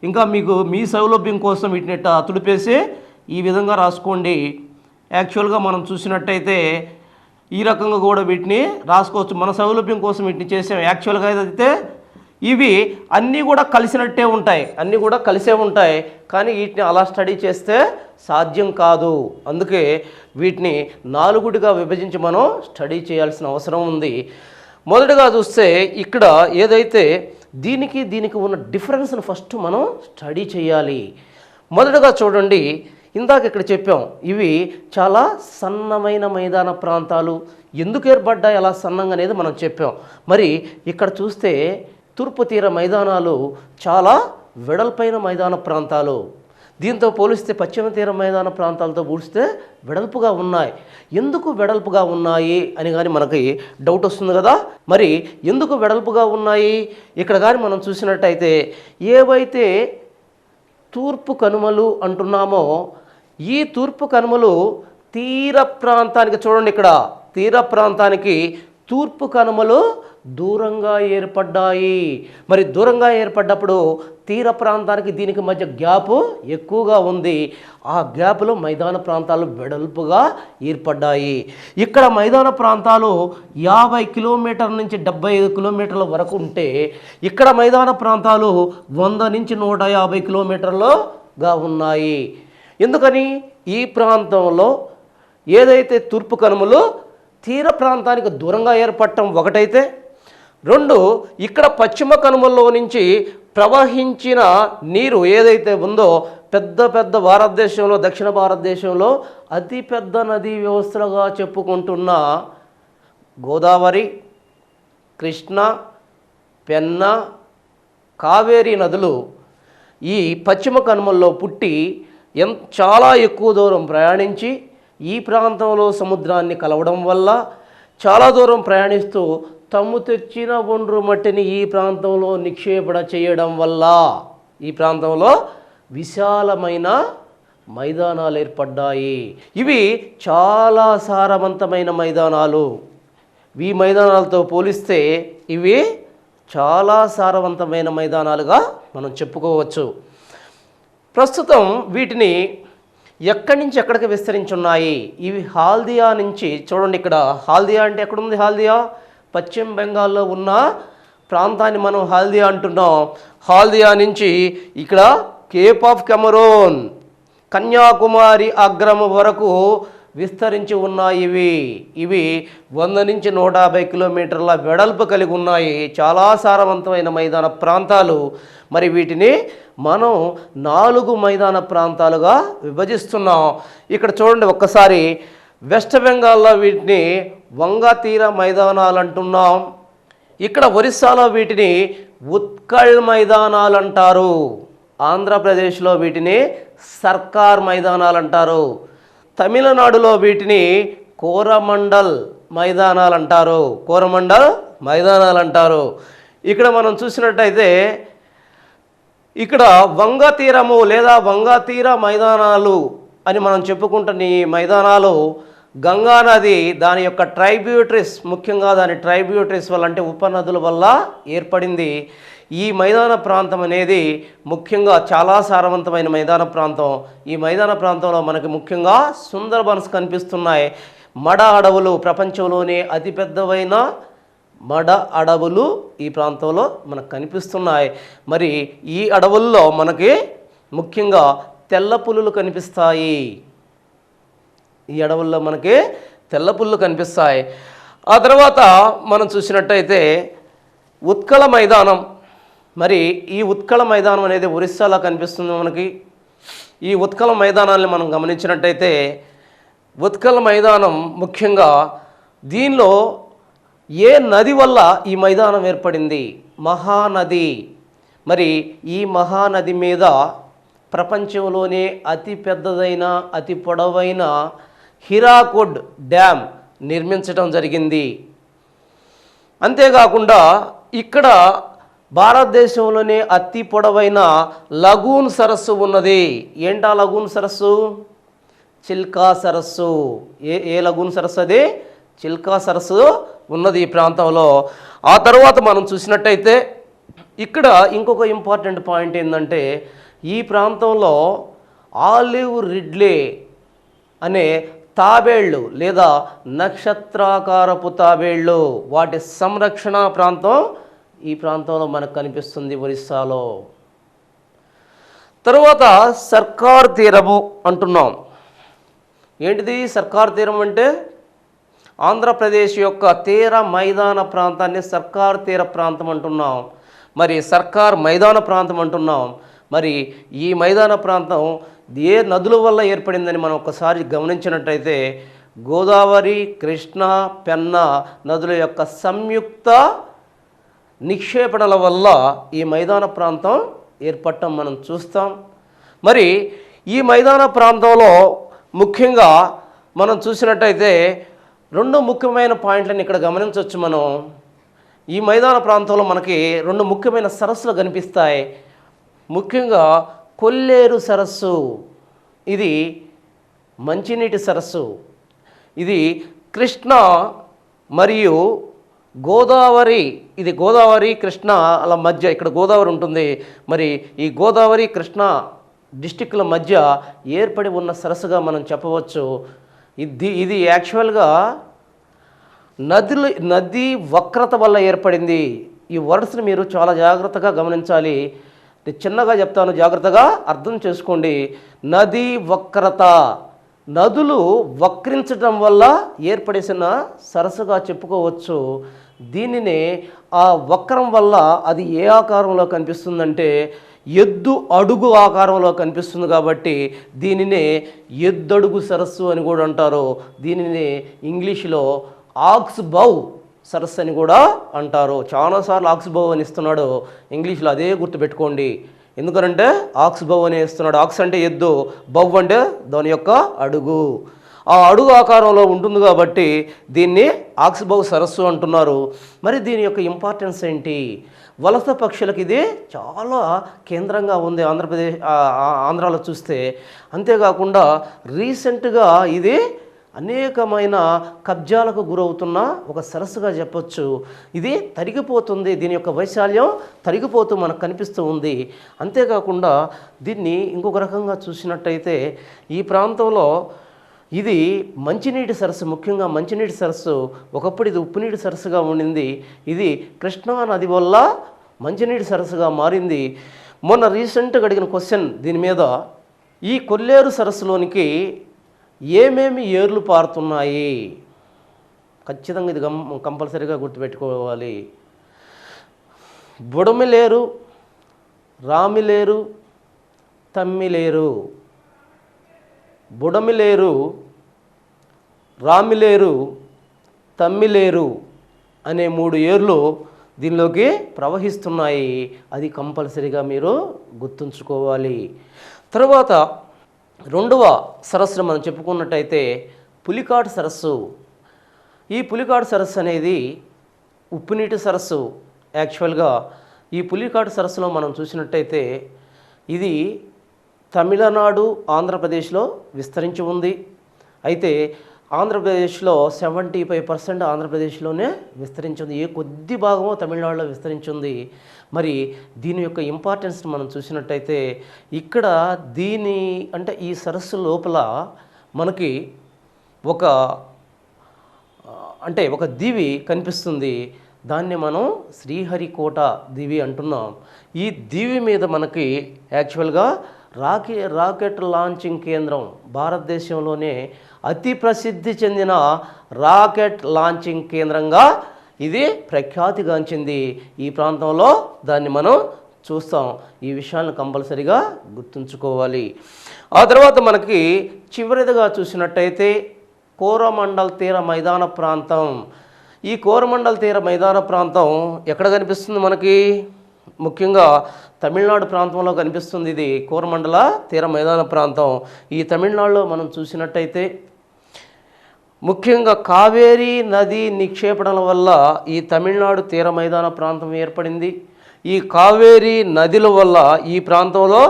ఇంకా మీకు మీ సౌలభ్యం కోసం వీటిని తుడిపేసి ఈ విధంగా రాసుకోండి. యాక్చువల్గా మనం చూసినట్టయితే ఈ రకంగా కూడా వీటిని రాసుకోవచ్చు. మన సౌలభ్యం కోసం వీటిని చేసాం. యాక్చువల్గా అయితే ఇవి అన్నీ కూడా కలిసినట్టే ఉంటాయి, అన్నీ కూడా కలిసే ఉంటాయి. కానీ వీటిని అలా స్టడీ చేస్తే సాధ్యం కాదు. అందుకే వీటిని 4గా విభజించి మనం స్టడీ చేయాల్సిన అవసరం ఉంది. మొదటగా చూస్తే ఇక్కడ ఏదైతే దీనికి ఉన్న డిఫరెన్స్ని ఫస్ట్ మనం స్టడీ చేయాలి. మొదటగా చూడండి, ఇందాక ఇక్కడ చెప్పాం ఇవి చాలా సన్నమైన మైదాన ప్రాంతాలు. ఎందుకు ఏర్పడ్డాయి అలా సన్నంగా అనేది మనం చెప్పాం. మరి ఇక్కడ చూస్తే తూర్పు తీర మైదానాలు చాలా వెడల్పైన మైదాన ప్రాంతాలు. దీంతో పోలిస్తే పశ్చిమ తీర మైదాన ప్రాంతాలతో పోలిస్తే వెడల్పుగా ఉన్నాయి. ఎందుకు వెడల్పుగా ఉన్నాయి అని కానీ మనకి డౌట్ వస్తుంది కదా. మరి ఎందుకు వెడల్పుగా ఉన్నాయి ఇక్కడ కానీ మనం చూసినట్టయితే, ఏవైతే తూర్పు కనుమలు అంటున్నామో ఈ తూర్పు కనుమలు తీర ప్రాంతానికి, చూడండి ఇక్కడ తీర ప్రాంతానికి తూర్పు కనుమలు దూరంగా ఏర్పడ్డాయి. మరి దూరంగా ఏర్పడ్డప్పుడు తీర ప్రాంతానికి దీనికి మధ్య గ్యాప్ ఎక్కువగా ఉంది. ఆ గ్యాప్లో మైదాన ప్రాంతాలు వెడల్పుగా ఏర్పడ్డాయి. ఇక్కడ మైదాన ప్రాంతాలు 50 కిలోమీటర్ల నుంచి 75 కిలోమీటర్ల వరకు ఉంటే, ఇక్కడ మైదాన ప్రాంతాలు 100 నుంచి 150 కిలోమీటర్లుగా ఉన్నాయి. ఎందుకని? ఈ ప్రాంతంలో ఏదైతే తూర్పు కనుమలు తీర ప్రాంతానికి దూరంగా ఏర్పడటం ఒకటైతే, 2 ఇక్కడ పశ్చిమ కనుమల్లో నుంచి ప్రవహించిన నీరు ఏదైతే ఉందో, పెద్ద పెద్ద భారతదేశంలో, దక్షిణ భారతదేశంలో అతిపెద్ద నదీ వ్యవస్థలుగా చెప్పుకుంటున్న గోదావరి, కృష్ణ, పెన్న, కావేరీ నదులు ఈ పశ్చిమ కనుమల్లో పుట్టి చాలా ఎక్కువ దూరం ప్రయాణించి ఈ ప్రాంతంలో సముద్రాన్ని కలవడం వల్ల, చాలా దూరం ప్రయాణిస్తూ తమ్ము తెచ్చిన ఒండ్రు మట్టిని ఈ ప్రాంతంలో నిక్షేపణ చేయడం వల్ల ఈ ప్రాంతంలో విశాలమైన మైదానాలు ఏర్పడ్డాయి. ఇవి చాలా సారవంతమైన మైదానాలు. ఈ మైదానాలతో పోలిస్తే ఇవి చాలా సారవంతమైన మైదానాలుగా మనం చెప్పుకోవచ్చు. ప్రస్తుతం వీటిని ఎక్కడి నుంచి ఎక్కడికి విస్తరించున్నాయి? ఇవి హాల్దియా నుంచి, చూడండి ఇక్కడ హాల్దియా అంటే ఎక్కడుంది? హాల్దియా పశ్చిమ బెంగాల్లో ఉన్న ప్రాంతాన్ని మనం హాల్దియా అంటున్నాం. హాల్దియా నుంచి ఇక్కడ కేప్ ఆఫ్ కెమరూన్, కన్యాకుమారి అగ్రము వరకు విస్తరించి ఉన్నాయి. ఇవి 100 నుంచి 150 కిలోమీటర్ల వెడల్పు కలిగి ఉన్నాయి. చాలా సారవంతమైన మైదాన ప్రాంతాలు. మరి వీటిని మనం 4 మైదాన ప్రాంతాలుగా విభజిస్తున్నాం. ఇక్కడ చూడండి ఒక్కసారి, వెస్ట్ బెంగాల్లో వీటిని వంగతీర మైదానాలు అంటున్నాం. ఇక్కడ ఒరిస్సాలో వీటిని ఉత్కళ్ మైదానాలు అంటారు. ఆంధ్రప్రదేశ్లో వీటిని సర్కార్ మైదానాలు అంటారు. తమిళనాడులో వీటిని కోరమండల్ మైదానాలు అంటారు. కోరమండల్ మైదానాలు అంటారు. ఇక్కడ మనం చూసినట్టయితే ఇక్కడ వంగతీరము లేదా వంగతీర మైదానాలు అని మనం చెప్పుకుంటున్న ఈ మైదానాలు గంగానది దాని యొక్క ట్రైబ్యూటరీస్, ముఖ్యంగా దాని ట్రైబ్యూటరీస్ వల్ల, అంటే ఉపనదుల వల్ల ఏర్పడింది. ఈ మైదాన ప్రాంతం అనేది ముఖ్యంగా చాలా సారవంతమైన మైదాన ప్రాంతం. ఈ మైదాన ప్రాంతంలో మనకి ముఖ్యంగా సుందర్బన్స్ కనిపిస్తున్నాయి. మడ అడవులు, ప్రపంచంలోనే అతిపెద్దవైన మడ అడవులు ఈ ప్రాంతంలో మనకు కనిపిస్తున్నాయి. మరి ఈ అడవుల్లో మనకి ముఖ్యంగా తెల్ల పులులు కనిపిస్తాయి. ఈ అడవుల్లో మనకి తెల్ల పులులు కనిపిస్తాయి. ఆ తర్వాత మనం చూసినట్టయితే ఉత్కళ మైదానం. మరి ఈ ఉత్కళ మైదానం అనేది ఒరిస్సాలో కనిపిస్తుంది మనకి. ఈ ఉత్కళ మైదానాన్ని మనం గమనించినట్టయితే, ఉత్కళ మైదానం ముఖ్యంగా దీనిలో ఏ నది వల్ల ఈ మైదానం ఏర్పడింది? మహానది. మరి ఈ మహానది మీద ప్రపంచంలోనే అతి పెద్దదైన, అతి పొడవైన హిరాకుడ్ డ్యామ్ నిర్మించడం జరిగింది. అంతేకాకుండా ఇక్కడ భారతదేశంలోనే అతి పొడవైన లగూన్ సరస్సు ఉన్నది. ఏంటా లగూన్ సరస్సు? చిల్కా సరస్సు. ఏ లగూన్ సరస్సు అది? చిల్కా సరస్సు ఉన్నది ఈ ప్రాంతంలో. ఆ తర్వాత మనం చూసినట్టయితే ఇక్కడ ఇంకొక ఇంపార్టెంట్ పాయింట్ ఏంటంటే, ఈ ప్రాంతంలో ఆలివ్ రిడ్లే అనే తాబేళ్ళు లేదా నక్షత్రాకారపు తాబేళ్ళు, వాటి సంరక్షణ ప్రాంతం ఈ ప్రాంతంలో మనకు కనిపిస్తుంది ఒరిస్సాలో. తరువాత సర్కార్ తీరము అంటున్నాం. ఏంటిది సర్కార్ తీరం అంటే? ఆంధ్రప్రదేశ్ యొక్క తీర మైదాన ప్రాంతాన్ని సర్కార్ తీర ప్రాంతం అంటున్నాం. మరి సర్కార్ మైదాన ప్రాంతం అంటున్నాం. మరి ఈ మైదాన ప్రాంతం ఏ నదుల వల్ల ఏర్పడిందని మనం ఒకసారి గమనించినట్టయితే, గోదావరి, కృష్ణ, పెన్న నదుల యొక్క సంయుక్త నిక్షేపణల వల్ల ఈ మైదాన ప్రాంతం ఏర్పడటం మనం చూస్తాం. మరి ఈ మైదాన ప్రాంతంలో ముఖ్యంగా మనం చూసినట్టయితే రెండు ముఖ్యమైన పాయింట్లను ఇక్కడ గమనించవచ్చు మనం. ఈ మైదాన ప్రాంతంలో మనకి రెండు ముఖ్యమైన సరస్సులు కనిపిస్తాయి. ముఖ్యంగా కొల్లేరు సరస్సు, ఇది మంచినీటి సరస్సు. ఇది కృష్ణ మరియు గోదావరి, ఇది గోదావరి కృష్ణ అలా మధ్య, ఇక్కడ గోదావరి ఉంటుంది. మరి ఈ గోదావరి కృష్ణ డిస్టిక్ల మధ్య ఏర్పడి ఉన్న సరస్సుగా మనం చెప్పవచ్చు. ఇది యాక్చువల్గా నది వక్రత వల్ల ఏర్పడింది. ఈ వర్డ్స్ని మీరు చాలా జాగ్రత్తగా గమనించాలి. నేను చిన్నగా చెప్తాను, జాగ్రత్తగా అర్థం చేసుకోండి. నది వక్రత, నదులు వక్రించడం వల్ల ఏర్పడేసిన సరస్సుగా చెప్పుకోవచ్చు. దీనినే ఆ వక్రం వల్ల అది ఏ ఆకారంలో కనిపిస్తుందంటే ఎద్దు అడుగు ఆకారంలో కనిపిస్తుంది. కాబట్టి దీనినే ఎద్దడుగు సరస్సు అని కూడా అంటారు. దీనిని ఇంగ్లీష్లో ఆక్స్ బౌ సరస్సు అని కూడా అంటారు. చాలాసార్లు ఆక్స్ బౌ అని ఇస్తున్నాడు ఇంగ్లీష్లో, అదే గుర్తుపెట్టుకోండి. ఎందుకంటే ఆక్స్ బౌ అని ఇస్తున్నాడు. ఆక్స్ అంటే ఎద్దు, బౌ అంటే దాని యొక్క అడుగు. ఆ అడుగు ఆకారంలో ఉంటుంది కాబట్టి దీన్ని ఆక్స్ బౌ సరస్సు అంటున్నారు. మరి దీని యొక్క ఇంపార్టెన్స్ ఏంటి? వలస పక్షులకు ఇది చాలా కేంద్రంగా ఉంది ఆంధ్రాలో చూస్తే. అంతేకాకుండా రీసెంట్గా ఇది అనేకమైన కబ్జాలకు గురవుతున్న ఒక సరస్సుగా చెప్పొచ్చు. ఇది తరిగిపోతుంది, దీని యొక్క వైశాల్యం తరిగిపోతూ మనకు కనిపిస్తూ ఉంది. అంతేకాకుండా దీన్ని ఇంకొక రకంగా చూసినట్టయితే ఈ ప్రాంతంలో ఇది మంచినీటి సరస్సు, ముఖ్యంగా మంచినీటి సరస్సు. ఒకప్పుడు ఇది ఉప్పునీటి సరస్సుగా ఉండింది. ఇది కృష్ణా నది వల్ల మంచినీటి సరస్సుగా మారింది. మొన్న రీసెంట్గా అడిగిన క్వశ్చన్ దీని మీద, ఈ కొల్లేరు సరస్సులోనికి ఏమేమి ఏర్లు పారుతున్నాయి? ఖచ్చితంగా ఇది కంపల్సరీగా గుర్తుపెట్టుకోవాలి. బుడమిలేరు, రామిలేరు, తమ్మిలేరు. బుడమిలేరు, రామిలేరు, తమ్మిలేరు అనే 3 ఏర్లు దీనిలోకి ప్రవహిస్తున్నాయి. అది కంపల్సరీగా మీరు గుర్తుంచుకోవాలి. తర్వాత రెండవ సరస్సును మనం చెప్పుకున్నట్టయితే పులికాట్ సరస్సు. ఈ పులికాట్ సరస్సు అనేది ఉప్పునీటి సరస్సు. యాక్చువల్గా ఈ పులికాట్ సరస్సులో మనం చూసినట్టయితే ఇది తమిళనాడు, ఆంధ్రప్రదేశ్లో విస్తరించి ఉంది. అయితే ఆంధ్రప్రదేశ్లో 75% ఆంధ్రప్రదేశ్లోనే విస్తరించింది. కొద్ది భాగమో తమిళనాడులో విస్తరించింది. మరి దీని యొక్క ఇంపార్టెన్స్ మనం చూసినట్టయితే ఇక్కడ ఈ సరస్సు లోపల మనకి ఒక దీవి కనిపిస్తుంది. దాన్ని మనం శ్రీహరికోట దీవి అంటున్నాం. ఈ దీవి మీద మనకి యాక్చువల్గా రాకెట్ లాంచింగ్ కేంద్రం, భారతదేశంలోనే అతి ప్రసిద్ధి చెందిన రాకెట్ లాంచింగ్ కేంద్రంగా ఇది ప్రఖ్యాతిగాంచింది. ఈ ప్రాంతంలో దాన్ని మనం చూస్తాం. ఈ విషయాలను కంపల్సరీగా గుర్తుంచుకోవాలి. ఆ తర్వాత మనకి చివరిదిగా చూసినట్టయితే కోరమండల్ తీర మైదాన ప్రాంతం. ఈ కోరమండల్ తీర మైదాన ప్రాంతం ఎక్కడ కనిపిస్తుంది మనకి? ముఖ్యంగా తమిళనాడు ప్రాంతంలో కనిపిస్తుంది. ఇది కోరమండల తీర మైదాన ప్రాంతం. ఈ తమిళనాడులో మనం చూసినట్టయితే ముఖ్యంగా కావేరీ నది నిక్షేపణల వల్ల ఈ తమిళనాడు తీర మైదాన ప్రాంతం ఏర్పడింది. ఈ కావేరీ నదుల వల్ల ఈ ప్రాంతంలో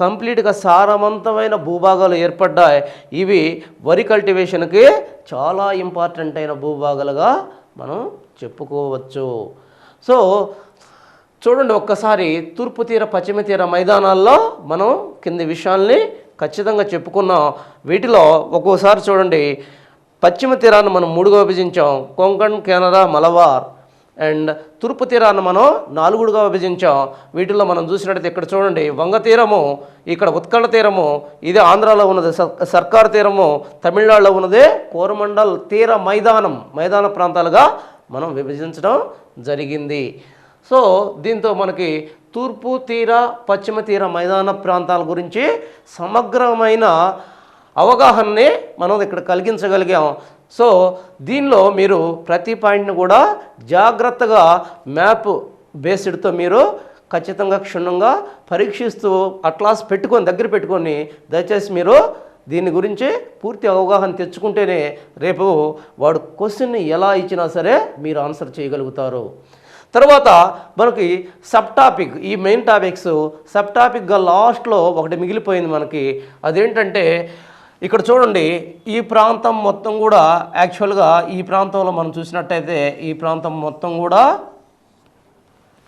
కంప్లీట్గా సారవంతమైన భూభాగాలు ఏర్పడ్డాయి. ఇవి వరి కల్టివేషన్కి చాలా ఇంపార్టెంట్ అయిన భూభాగాలుగా మనం చెప్పుకోవచ్చు. సో చూడండి, ఒక్కసారి తూర్పు తీర, పశ్చిమ తీర మైదానాల్లో మనం కింది విషయాల్ని ఖచ్చితంగా చెప్పుకున్నాం. వీటిలో ఒక్కోసారి చూడండి, పశ్చిమ తీరాన్ని మనం 3గా విభజించాం, కొంకణ్, కెనరా, మలబార్. అండ్ తూర్పు తీరాన్ని మనం 4గా విభజించాం. వీటిల్లో మనం చూసినట్టయితే ఇక్కడ చూడండి, వంగ తీరము, ఇక్కడ ఉత్కళ తీరము, ఇది ఆంధ్రాలో ఉన్నది సర్కార్ తీరము, తమిళనాడులో ఉన్నది కోరమండల్ తీర మైదాన ప్రాంతాలుగా మనం విభజించడం జరిగింది. సో దీంతో మనకి తూర్పు తీర, పశ్చిమ తీర మైదాన ప్రాంతాల గురించి సమగ్రమైన అవగాహనని మనం ఇక్కడ కలిగించగలిగాం. సో దీనిలో మీరు ప్రతి పాయింట్ని కూడా జాగ్రత్తగా మ్యాప్ బేస్డ్తో మీరు ఖచ్చితంగా క్షుణ్ణంగా పరీక్షిస్తూ అట్లాస్ దగ్గర పెట్టుకొని దయచేసి మీరు దీని గురించి పూర్తి అవగాహన తెచ్చుకుంటేనే రేపు వాడు క్వశ్చన్ని ఎలా ఇచ్చినా సరే మీరు ఆన్సర్ చేయగలుగుతారు. తర్వాత మనకి సబ్ టాపిక్, ఈ మెయిన్ టాపిక్స్ సబ్ టాపిక్గా లాస్ట్లో ఒకటి మిగిలిపోయింది మనకి. అదేంటంటే ఇక్కడ చూడండి, ఈ ప్రాంతం మొత్తం కూడా యాక్చువల్గా ఈ ప్రాంతంలో మనం చూసినట్టయితే ఈ ప్రాంతం మొత్తం కూడా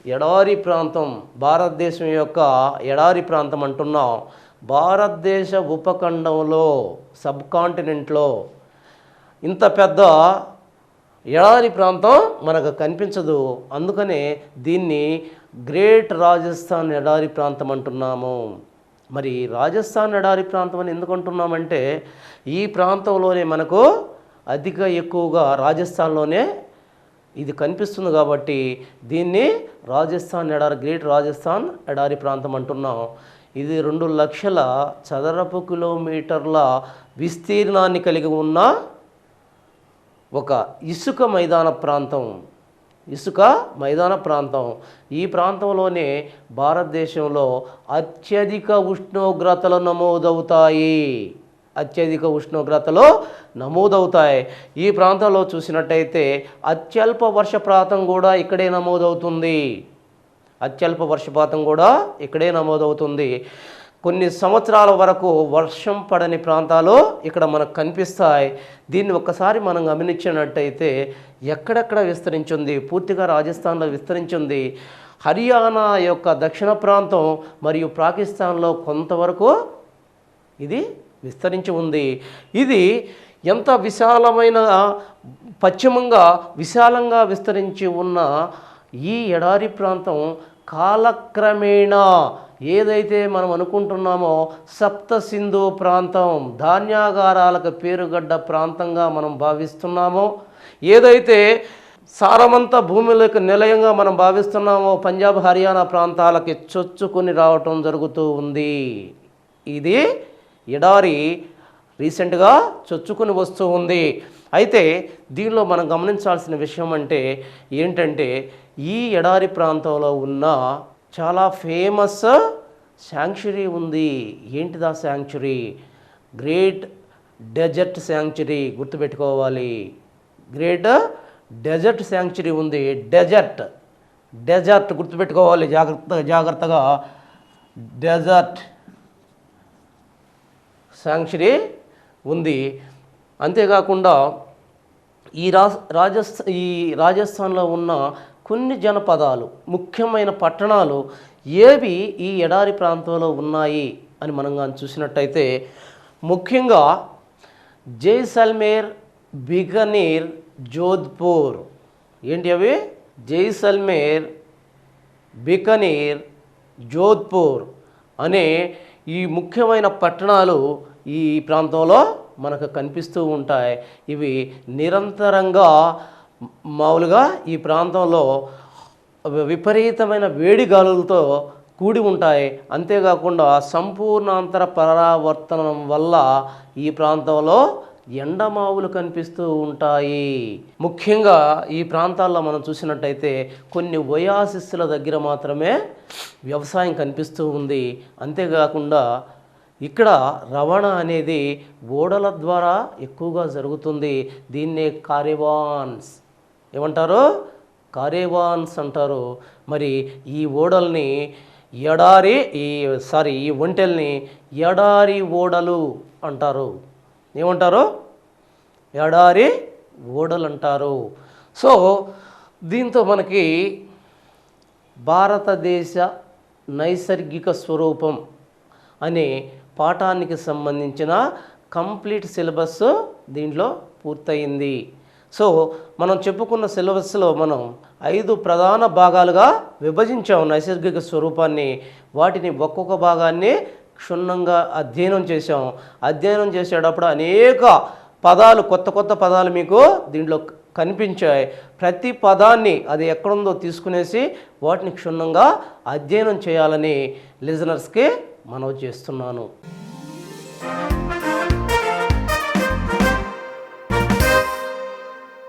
ఎడారి ప్రాంతం, భారతదేశం యొక్క ఎడారి ప్రాంతం అంటున్నాం. భారతదేశ ఉపఖండంలో సబ్ కాంటినెంట్లో ఇంత పెద్ద ఎడారి ప్రాంతం మనకు కనిపించదు. అందుకనే దీన్ని గ్రేట్ రాజస్థాన్ ఎడారి ప్రాంతం అంటున్నాము. మరి రాజస్థాన్ ఎడారి ప్రాంతం అని ఎందుకు అంటున్నామంటే ఈ ప్రాంతంలోనే మనకు ఎక్కువగా రాజస్థాన్లోనే ఇది కనిపిస్తుంది కాబట్టి దీన్ని రాజస్థాన్ ఎడారి, గ్రేట్ రాజస్థాన్ ఎడారి ప్రాంతం అంటున్నాం. ఇది 2 లక్షల చదరపు కిలోమీటర్ల విస్తీర్ణాన్ని కలిగి ఉన్న ఒక ఇసుక మైదాన ప్రాంతం. ఈ ప్రాంతంలోనే భారతదేశంలో అత్యధిక ఉష్ణోగ్రతలు నమోదవుతాయి. ఈ ప్రాంతంలో చూసినట్టయితే అత్యల్ప వర్షపాతం కూడా ఇక్కడే నమోదవుతుంది. కొన్ని సంవత్సరాల వరకు వర్షం పడని ప్రాంతాలు ఇక్కడ మనకు కనిపిస్తాయి. దీన్ని ఒక్కసారి మనం గమనించినట్టయితే ఎక్కడెక్కడ విస్తరించింది, పూర్తిగా రాజస్థాన్లో విస్తరించింది. హర్యానా యొక్క దక్షిణ ప్రాంతం మరియు పాకిస్తాన్లో కొంతవరకు ఇది విస్తరించి ఉంది. ఇది ఎంత విశాలమైన పశ్చిమంగా విశాలంగా విస్తరించి ఉన్న ఈ ఎడారి ప్రాంతం కాలక్రమేణా ఏదైతే మనం అనుకుంటున్నామో సప్త సింధు ప్రాంతం, ధాన్యాగారాలకు పేరుగడ్డ ప్రాంతంగా మనం భావిస్తున్నామో, ఏదైతే సారమంత భూమిలోకి నిలయంగా మనం భావిస్తున్నామో పంజాబ్ హర్యానా ప్రాంతాలకి చొచ్చుకొని రావటం జరుగుతూ ఉంది. ఇది ఎడారి రీసెంట్గా చొచ్చుకొని వస్తూ ఉంది. అయితే దీనిలో మనం గమనించాల్సిన విషయం ఏంటంటే ఈ ఎడారి ప్రాంతంలో ఉన్న చాలా ఫేమస్ శాంక్చురీ ఉంది. ఏంటిదా శాంక్చురీ? Great desert sanctuary. గుర్తుపెట్టుకోవాలి, గ్రేట్ డెజర్ట్ శాంక్చురీ ఉంది. డెజర్ట్ గుర్తుపెట్టుకోవాలి జాగ్రత్తగా. డెజర్ట్ శాంక్చురీ ఉంది. అంతేకాకుండా ఈ రాజస్థాన్లో ఉన్న కొన్ని జనపదాలు, ముఖ్యమైన పట్టణాలు ఏవి ఈ ఎడారి ప్రాంతంలో ఉన్నాయి అని మనం కానీ చూసినట్టయితే ముఖ్యంగా జైసల్మేర్, బికనీర్, జోధ్పూర్. ఏంటి అవి? జైసల్మేర్, బికనీర్, జోధ్పూర్ అనే ఈ ముఖ్యమైన పట్టణాలు ఈ ప్రాంతంలో మనకు కనిపిస్తూ ఉంటాయి. ఇవి నిరంతరంగా మామూలుగా ఈ ప్రాంతంలో విపరీతమైన వేడి గాలులతో కూడి ఉంటాయి. అంతేకాకుండా సంపూర్ణాంతర పరావర్తనం వల్ల ఈ ప్రాంతంలో ఎండమావులు కనిపిస్తూ ఉంటాయి. ముఖ్యంగా ఈ ప్రాంతాల్లో మనం చూసినట్టయితే కొన్ని ఒయాసిస్ల దగ్గర మాత్రమే వ్యవసాయం కనిపిస్తూ ఉంది. అంతేకాకుండా ఇక్కడ రవాణా అనేది ఓడల ద్వారా ఎక్కువగా జరుగుతుంది. దీన్నే కారేవాన్స్ ఏమంటారు? కారేవాన్స్ అంటారు. మరి ఈ ఓడల్ని ఈ ఒంటెల్ని ఎడారి ఓడలు అంటారు. ఏమంటారు? ఎడారి ఓడలు అంటారు. సో దీంతో మనకి భారతదేశ నైసర్గిక స్వరూపం అనే పాఠానికి సంబంధించిన కంప్లీట్ సిలబస్ దీంట్లో పూర్తయింది. సో మనం చెప్పుకున్న సిలబస్లో మనం 5 ప్రధాన భాగాలుగా విభజించాము నైసర్గిక స్వరూపాన్ని. వాటిని ఒక్కొక్క భాగాన్ని క్షుణ్ణంగా అధ్యయనం చేశాం. అధ్యయనం చేసేటప్పుడు అనేక పదాలు, కొత్త పదాలు మీకు దీంట్లో కనిపించాయి. ప్రతి పదాన్ని అది ఎక్కడుందో తీసుకునేసి వాటిని క్షుణ్ణంగా అధ్యయనం చేయాలని లిజనర్స్కి మనవి చేస్తున్నాను.